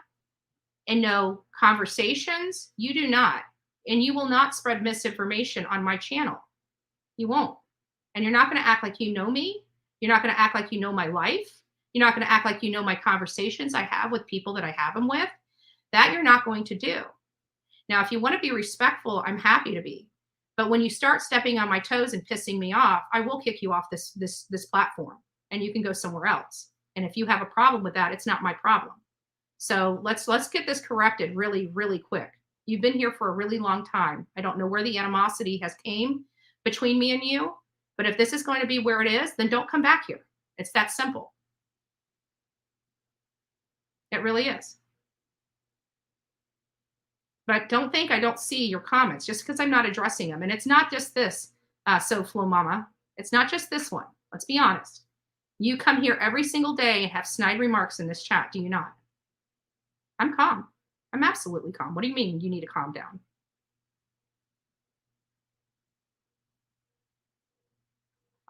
Speaker 6: and know conversations, you do not. And you will not spread misinformation on my channel. You won't. And you're not going to act like you know me. You're not going to act like you know my life. You're not going to act like you know my conversations I have with people that I have them with. That you're not going to do. Now, if you want to be respectful, I'm happy to be. But when you start stepping on my toes and pissing me off, I will kick you off this platform and you can go somewhere else. And if you have a problem with that, it's not my problem. So let's get this corrected really, really quick. You've been here for a really long time. I don't know where the animosity has came between me and you, but if this is going to be where it is, then don't come back here. It's that simple. It really is. But don't think I don't see your comments just because I'm not addressing them. And it's not just this, SoFlo Mama. It's not just this one. Let's be honest. You come here every single day and have snide remarks in this chat, do you not? I'm calm. I'm absolutely calm. What do you mean you need to calm down?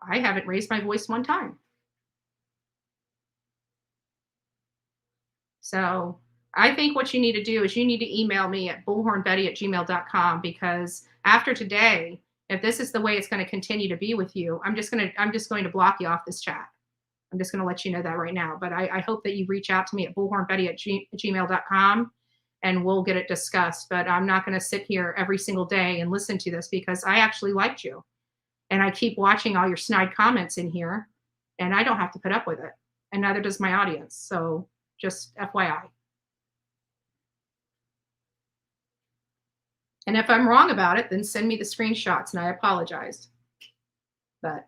Speaker 6: I haven't raised my voice one time. So I think what you need to do is you need to email me at bullhornbetty@gmail.com, because after today, if this is the way it's going to continue to be with you, I'm just going to block you off this chat. I'm just going to let you know that right now. But I hope that you reach out to me at bullhornbetty@gmail.com and we'll get it discussed. But I'm not going to sit here every single day and listen to this because I actually liked you. And I keep watching all your snide comments in here and I don't have to put up with it. And neither does my audience. So just FYI. And if I'm wrong about it, then send me the screenshots and I apologize. But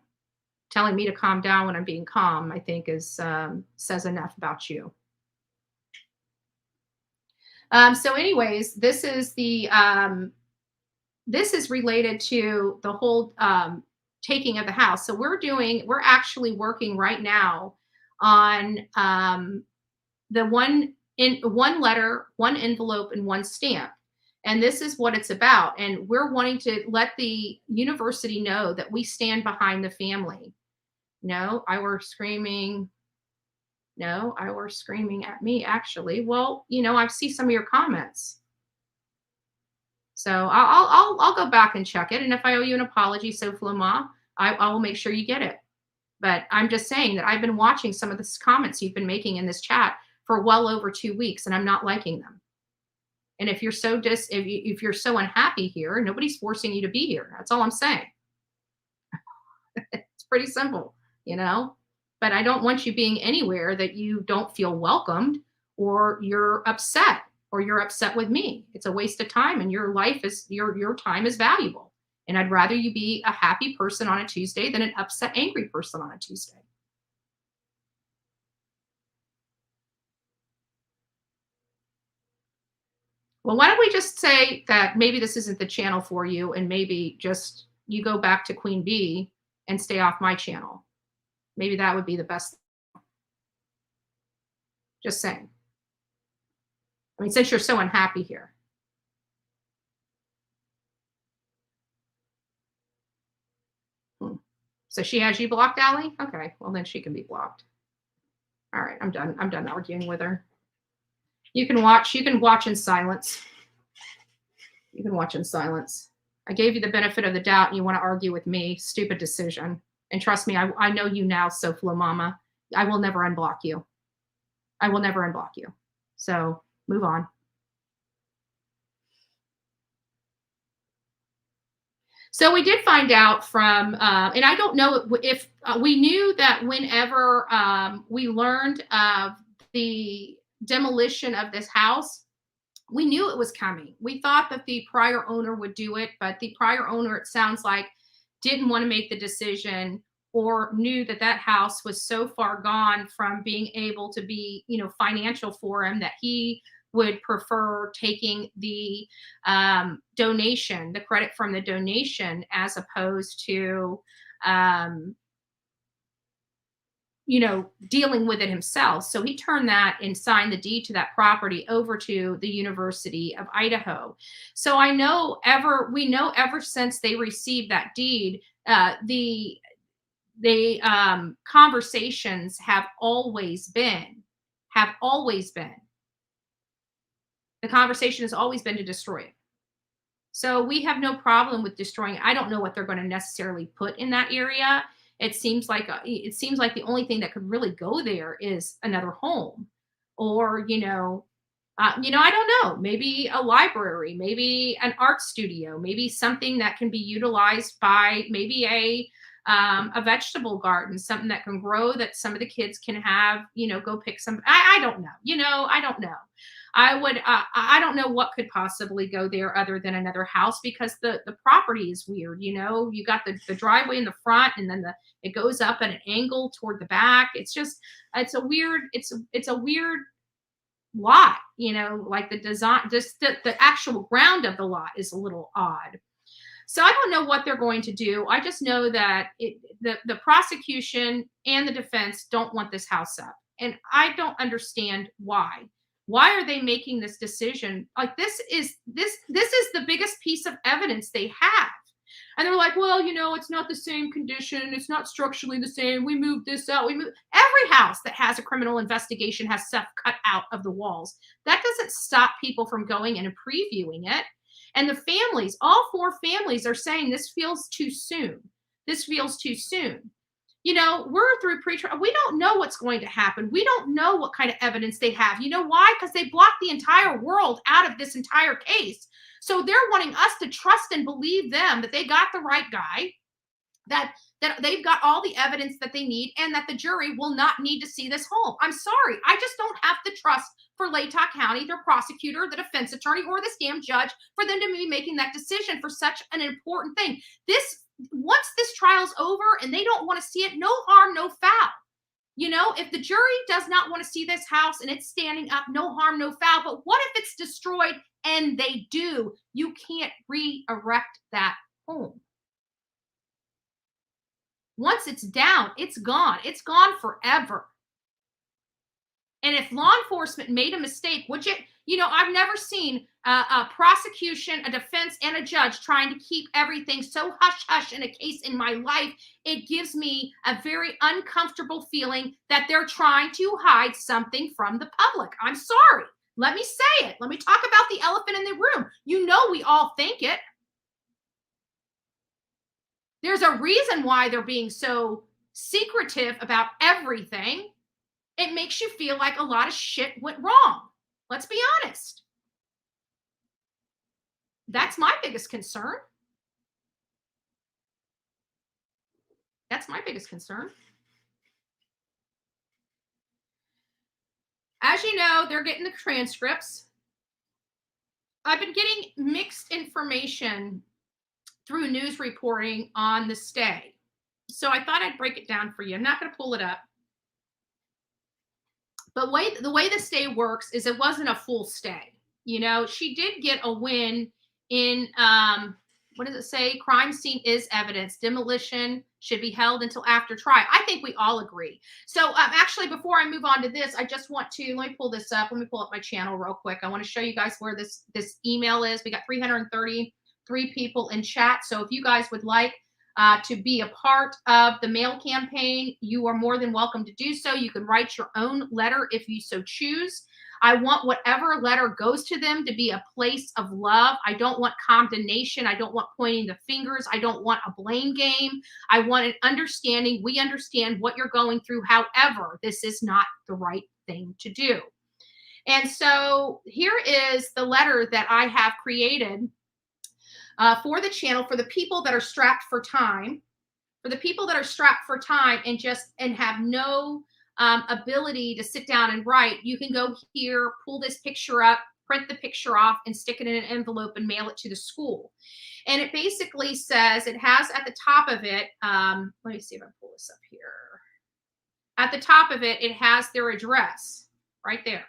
Speaker 6: telling me to calm down when I'm being calm, I think is says enough about you. So anyways, this is related to the whole taking of the house. So we're actually working right now on the one letter, one envelope, and one stamp. And this is what it's about. And we're wanting to let the university know that we stand behind the family. No, I were screaming. No, I were screaming at me, actually. Well, you know, I see some of your comments. So I'll go back and check it. And if I owe you an apology, SoFlo Ma, I will make sure you get it. But I'm just saying that I've been watching some of the comments you've been making in this chat for well over 2 weeks, and I'm not liking them. And if you're so if you're so unhappy here, nobody's forcing you to be here. That's all I'm saying. It's pretty simple, you know. but I don't want you being anywhere that you don't feel welcomed or you're upset with me. It's a waste of time, and your life is your time is valuable. And I'd rather you be a happy person on a Tuesday than an upset, angry person on a Tuesday. Well, why don't we just say that maybe this isn't the channel for you, and maybe just you go back to Queen Bee and stay off my channel. Maybe that would be the best. Just saying. I mean, since you're so unhappy here. So she has you blocked, Allie? Okay, well then she can be blocked. All right, I'm done. I'm done arguing with her. You can watch in silence. You can watch in silence. I gave you the benefit of the doubt and you want to argue with me. Stupid decision. And trust me, I know you now, SoFlo Mama. I will never unblock you. I will never unblock you. So move on. So we did find out from, and I don't know if we knew that whenever we learned of the demolition of this house, we knew it was coming. We thought that the prior owner would do it, but the prior owner, it sounds like, didn't want to make the decision, or knew that that house was so far gone from being able to be, financial for him, that he would prefer taking the donation, the credit from the donation, as opposed to, dealing with it himself. So he turned that and signed the deed to that property over to the University of Idaho. So we know ever since they received that deed, the conversations have always been. The conversation has always been to destroy it. So we have no problem with destroying it. I don't know what they're going to necessarily put in that area. It seems like the only thing that could really go there is another home, or I don't know, maybe a library, maybe an art studio, maybe something that can be utilized by maybe a vegetable garden, something that can grow, that some of the kids can have, go pick some. I don't know. I don't know. I don't know what could possibly go there other than another house, because the property is weird. You got the driveway in the front, and then it goes up at an angle toward the back. It's a weird lot, like the design, just the actual ground of the lot is a little odd. So I don't know what they're going to do. I just know that the prosecution and the defense don't want this house up. And I don't understand why. Why are they making this decision? Like, this is the biggest piece of evidence they have. And they're like, well, it's not the same condition. It's not structurally the same. We moved this out. Every house that has a criminal investigation has stuff cut out of the walls. That doesn't stop people from going in and previewing it. And the families, all four families, are saying this feels too soon. This feels too soon. We're through pre-trial. We don't know what's going to happen. We don't know what kind of evidence they have. You know why? Because they blocked the entire world out of this entire case. So they're wanting us to trust and believe them that they got the right guy, that they've got all the evidence that they need, and that the jury will not need to see this home. I'm sorry. I just don't have the trust for Latah County, their prosecutor, the defense attorney, or this damn judge, for them to be making that decision for such an important thing. Once this trial's over and they don't want to see it, no harm, no foul. If the jury does not want to see this house and it's standing up, no harm, no foul. But what if it's destroyed and they do? You can't re-erect that home. Once it's down, it's gone. It's gone forever. And if law enforcement made a mistake, which I've never seen a prosecution, a defense, and a judge trying to keep everything so hush-hush in a case in my life. It gives me a very uncomfortable feeling that they're trying to hide something from the public. I'm sorry. Let me say it. Let me talk about the elephant in the room. We all think it. There's a reason why they're being so secretive about everything. It makes you feel like a lot of shit went wrong. Let's be honest. That's my biggest concern. That's my biggest concern. As you know, they're getting the transcripts. I've been getting mixed information through news reporting on the stay. So I thought I'd break it down for you. I'm not going to pull it up. But the way the stay works is it wasn't a full stay. You know, she did get a win in, what does it say? Crime scene is evidence. Demolition should be held until after trial. I think we all agree. So actually, before I move on to this, I just want to, let me pull this up. Let me pull up my channel real quick. I want to show you guys where this email is. We got 333 people in chat. So if you guys would like to be a part of the mail campaign, you are more than welcome to do so. You can write your own letter if you so choose. I want whatever letter goes to them to be a place of love. I don't want condemnation. I don't want pointing the fingers. I don't want a blame game. I want an understanding. We understand what you're going through. However, this is not the right thing to do. And so here is the letter that I have created for the channel, for the people that are strapped for time, and have no ability to sit down and write. You can go here, pull this picture up, print the picture off, and stick it in an envelope and mail it to the school. And it basically says, it has at the top of it, let me see if I pull this up here. At the top of it, it has their address right there.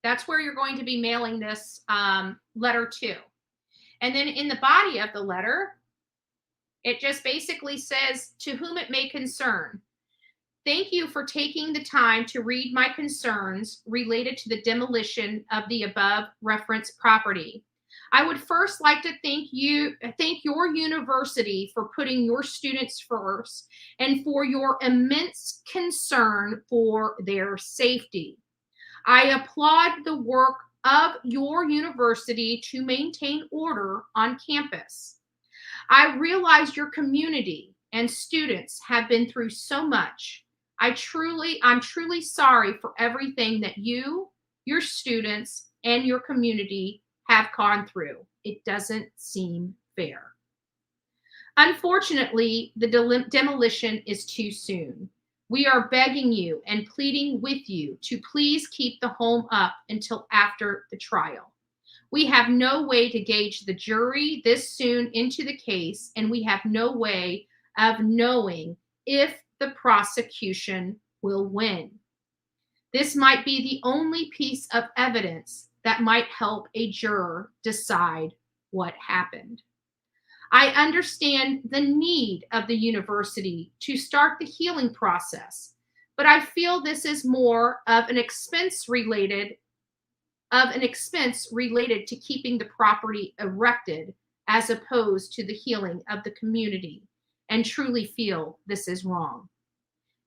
Speaker 6: That's where you're going to be mailing this letter to. And then in the body of the letter, it just basically says, to whom it may concern. Thank you for taking the time to read my concerns related to the demolition of the above referenced property. I would first like to thank your university for putting your students first and for your immense concern for their safety. I applaud the work of your university to maintain order on campus. I realize your community and students have been through so much. I'm truly sorry for everything that you, your students, and your community have gone through. It doesn't seem fair. Unfortunately, the demolition is too soon. We are begging you and pleading with you to please keep the home up until after the trial. We have no way to gauge the jury this soon into the case, and we have no way of knowing if the prosecution will win. This might be the only piece of evidence that might help a juror decide what happened. I understand the need of the university to start the healing process, but I feel this is more of an expense related to keeping the property erected as opposed to the healing of the community, and truly feel this is wrong.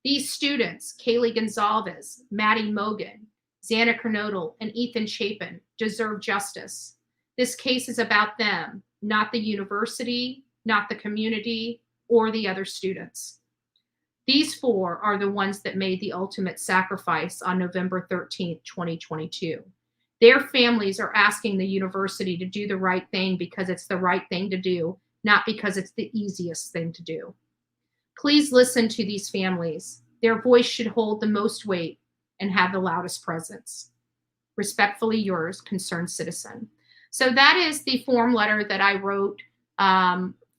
Speaker 6: These students, Kaylee Gonzalez, Maddie Mogan, Xana Kernodle, and Ethan Chapin, deserve justice. This case is about them, not the university, not the community, or the other students. These four are the ones that made the ultimate sacrifice on November 13th, 2022. Their families are asking the university to do the right thing because it's the right thing to do, not because it's the easiest thing to do. Please listen to these families. Their voice should hold the most weight and have the loudest presence. Respectfully yours, concerned citizen. So that is the form letter that I wrote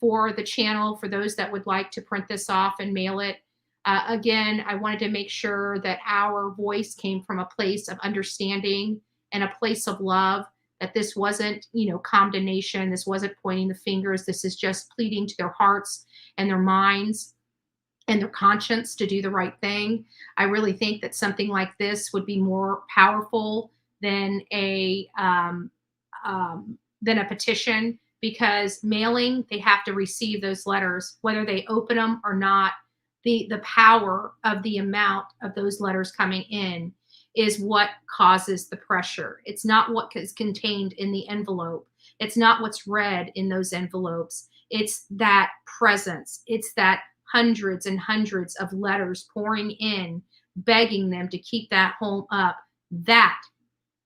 Speaker 6: for the channel, for those that would like to print this off and mail it. Again, I wanted to make sure that our voice came from a place of understanding and a place of love, that this wasn't, condemnation. This wasn't pointing the fingers. This is just pleading to their hearts and their minds and their conscience to do the right thing. I really think that something like this would be more powerful than a petition, because mailing, they have to receive those letters, whether they open them or not. The power of the amount of those letters coming in is what causes the pressure. It's not what is contained in the envelope. It's not what's read in those envelopes. It's that presence. It's that hundreds and hundreds of letters pouring in, begging them to keep that home up. That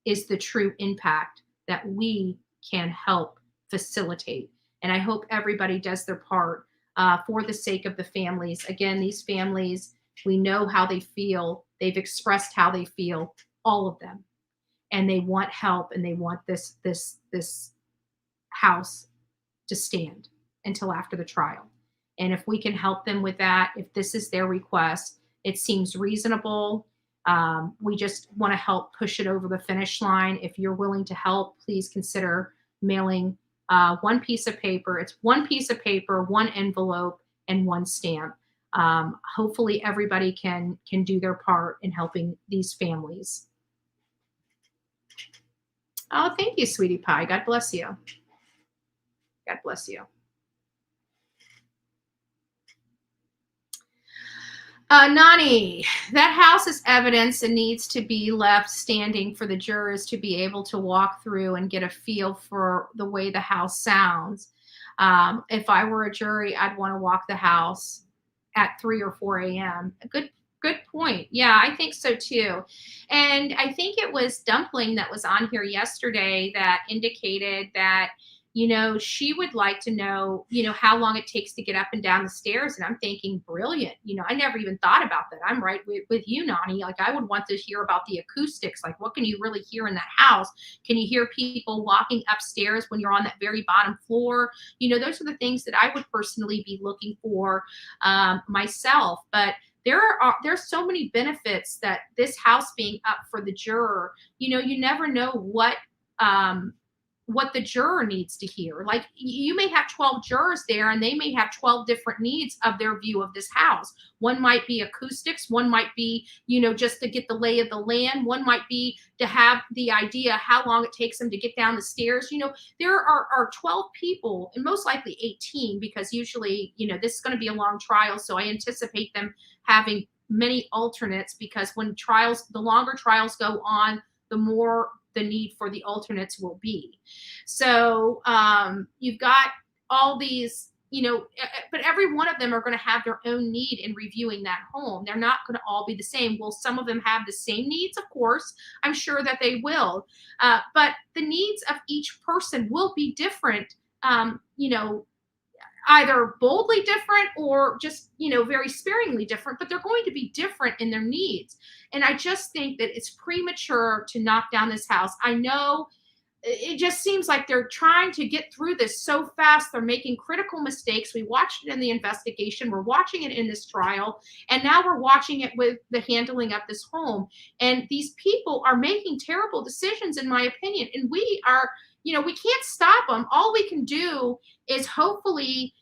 Speaker 6: is the true impact that we can help facilitate. And I hope everybody does their part for the sake of the families. Again, these families, we know how they feel. They've expressed how they feel. all of them. And they want help, and they want this house to stand until after the trial. And if we can help them with that, if this is their request, it seems reasonable. We just want to help push it over the finish line. If you're willing to help, please consider mailing one piece of paper. It's one piece of paper, one envelope, and one stamp. Hopefully everybody can do their part in helping these families. Oh, thank you, sweetie pie. God bless you. God bless you. Nani, that house is evidence and needs to be left standing for the jurors to be able to walk through and get a feel for the way the house sounds. If I were a jury, I'd want to walk the house at 3 or 4 a.m. Good point. Yeah, I think so too. And I think it was Dumpling that was on here yesterday that indicated that, she would like to know, how long it takes to get up and down the stairs. And I'm thinking, brilliant. I never even thought about that. I'm right with you, Nani. Like, I would want to hear about the acoustics. Like, what can you really hear in that house? Can you hear people walking upstairs when you're on that very bottom floor? Those are the things that I would personally be looking for myself. But there's so many benefits that this house being up for the juror, you never know what the juror needs to hear. Like, you may have 12 jurors there and they may have 12 different needs of their view of this house. One might be acoustics. One might be, just to get the lay of the land. One might be to have the idea how long it takes them to get down the stairs. There are 12 people, and most likely 18, because usually, this is going to be a long trial. So I anticipate them having many alternates, because the longer trials go on, the more the need for the alternates will be. So you've got all these, but every one of them are going to have their own need in reviewing that home. They're not going to all be the same. Will some of them have the same needs? Of course, I'm sure that they will. But the needs of each person will be different, either boldly different or just, very sparingly different, but they're going to be different in their needs. And I just think that it's premature to knock down this house. I know it just seems like they're trying to get through this so fast. They're making critical mistakes. We watched it in the investigation. We're watching it in this trial. And now we're watching it with the handling of this home. And these people are making terrible decisions, in my opinion. And we can't stop them. All we can do is hopefully,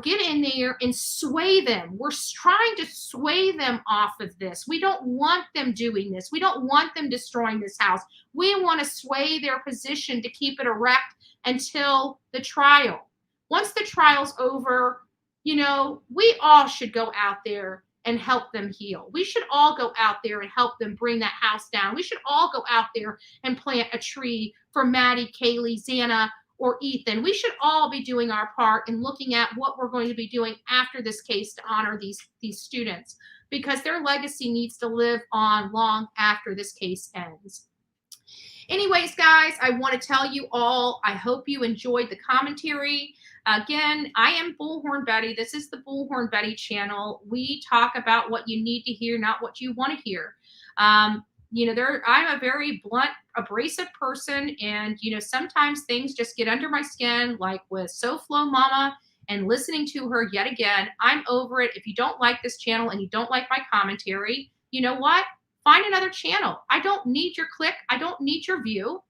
Speaker 6: get in there and sway them. We're trying to sway them off of this. We don't want them doing this. We don't want them destroying this house. We want to sway their position to keep it erect until the trial. Once the trial's over, we all should go out there and help them heal. We should all go out there and help them bring that house down. We should all go out there and plant a tree for Maddie, Kaylee, Xana, or Ethan. We should all be doing our part in looking at what we're going to be doing after this case to honor these students, because their legacy needs to live on long after this case ends. Anyways, guys, I want to tell you all, I hope you enjoyed the commentary. Again, I am Bullhorn Betty. This is the Bullhorn Betty channel. We talk about what you need to hear, not what you want to hear. I'm a very blunt, abrasive person, and sometimes things just get under my skin, like with SoFlo Mama and listening to her yet again. I'm over it. If you don't like this channel and you don't like my commentary, you know what? Find another channel. I don't need your click. I don't need your view.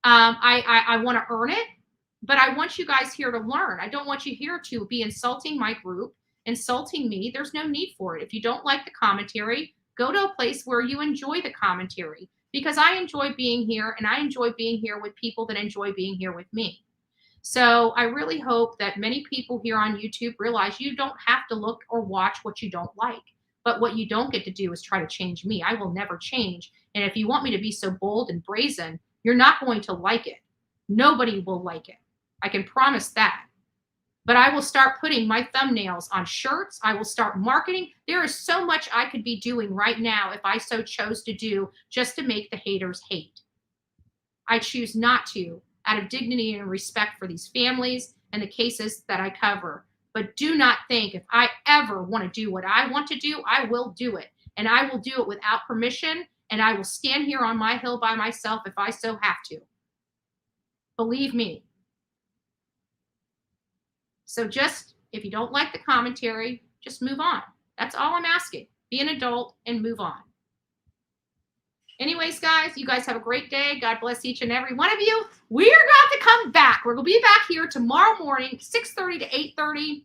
Speaker 6: I want to earn it, but I want you guys here to learn. I don't want you here to be insulting my group, insulting me. There's no need for it. If you don't like the commentary, go to a place where you enjoy the commentary, because I enjoy being here, and I enjoy being here with people that enjoy being here with me. So I really hope that many people here on YouTube realize you don't have to look or watch what you don't like. But what you don't get to do is try to change me. I will never change. And if you want me to be so bold and brazen, you're not going to like it. Nobody will like it. I can promise that. But I will start putting my thumbnails on shirts. I will start marketing. There is so much I could be doing right now if I so chose to do, just to make the haters hate. I choose not to, out of dignity and respect for these families and the cases that I cover. But do not think if I ever want to do what I want to do, I will do it. And I will do it without permission. and I will stand here on my hill by myself if I so have to. Believe me. So just, if you don't like the commentary, just move on. That's all I'm asking. Be an adult and move on. Anyways, guys, you guys have a great day. God bless each and every one of you. We are going to come back. We're going to be back here tomorrow morning, 6:30 to 8:30,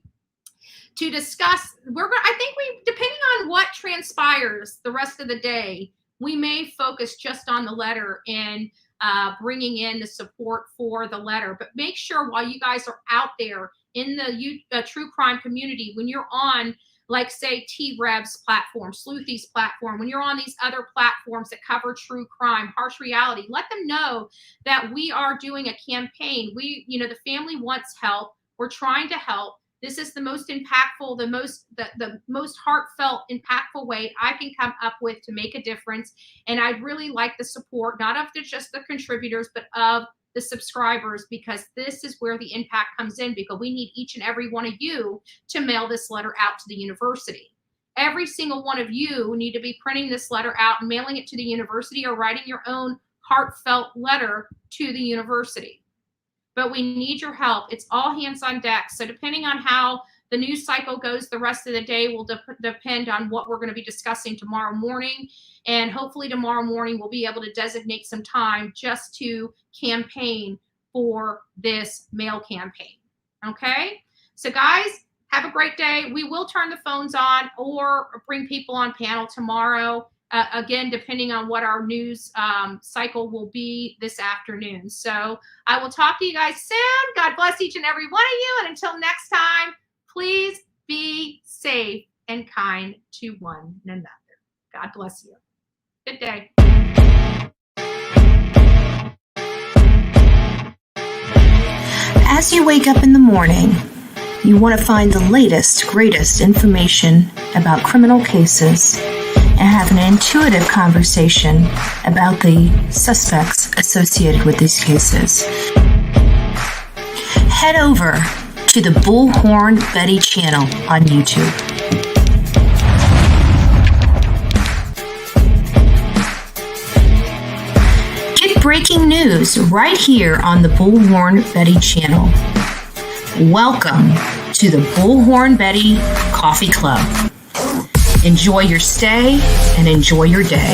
Speaker 6: to discuss. I think depending on what transpires the rest of the day, we may focus just on the letter and bringing in the support for the letter. But make sure while you guys are out there in the true crime community, when you're on, like, say, T-Reb's platform, Sleuthy's platform, when you're on these other platforms that cover true crime, harsh reality, let them know that we are doing a campaign. The family wants help. We're trying to help. This is the most impactful, the most heartfelt, impactful way I can come up with to make a difference. And I'd really like the support, not of just the contributors, but of the subscribers, because this is where the impact comes in, because we need each and every one of you to mail this letter out to the university. Every single one of you need to be printing this letter out and mailing it to the university, or writing your own heartfelt letter to the university. But we need your help. It's all hands on deck. So depending on how the news cycle goes the rest of the day will depend on what we're going to be discussing tomorrow morning. And hopefully tomorrow morning we'll be able to designate some time just to campaign for this mail campaign. Okay? So guys, have a great day. We will turn the phones on or bring people on panel tomorrow. Again, depending on what our news cycle will be this afternoon. So I will talk to you guys soon. God bless each and every one of you. And until next time, please be safe and kind to one another. God bless you. Good day.
Speaker 5: As you wake up in the morning, you want to find the latest, greatest information about criminal cases and have an intuitive conversation about the suspects associated with these cases. Head over to the Bullhorn Betty channel on YouTube. Get breaking news right here on the Bullhorn Betty channel. Welcome to the Bullhorn Betty Coffee Club. Enjoy your stay and enjoy your day.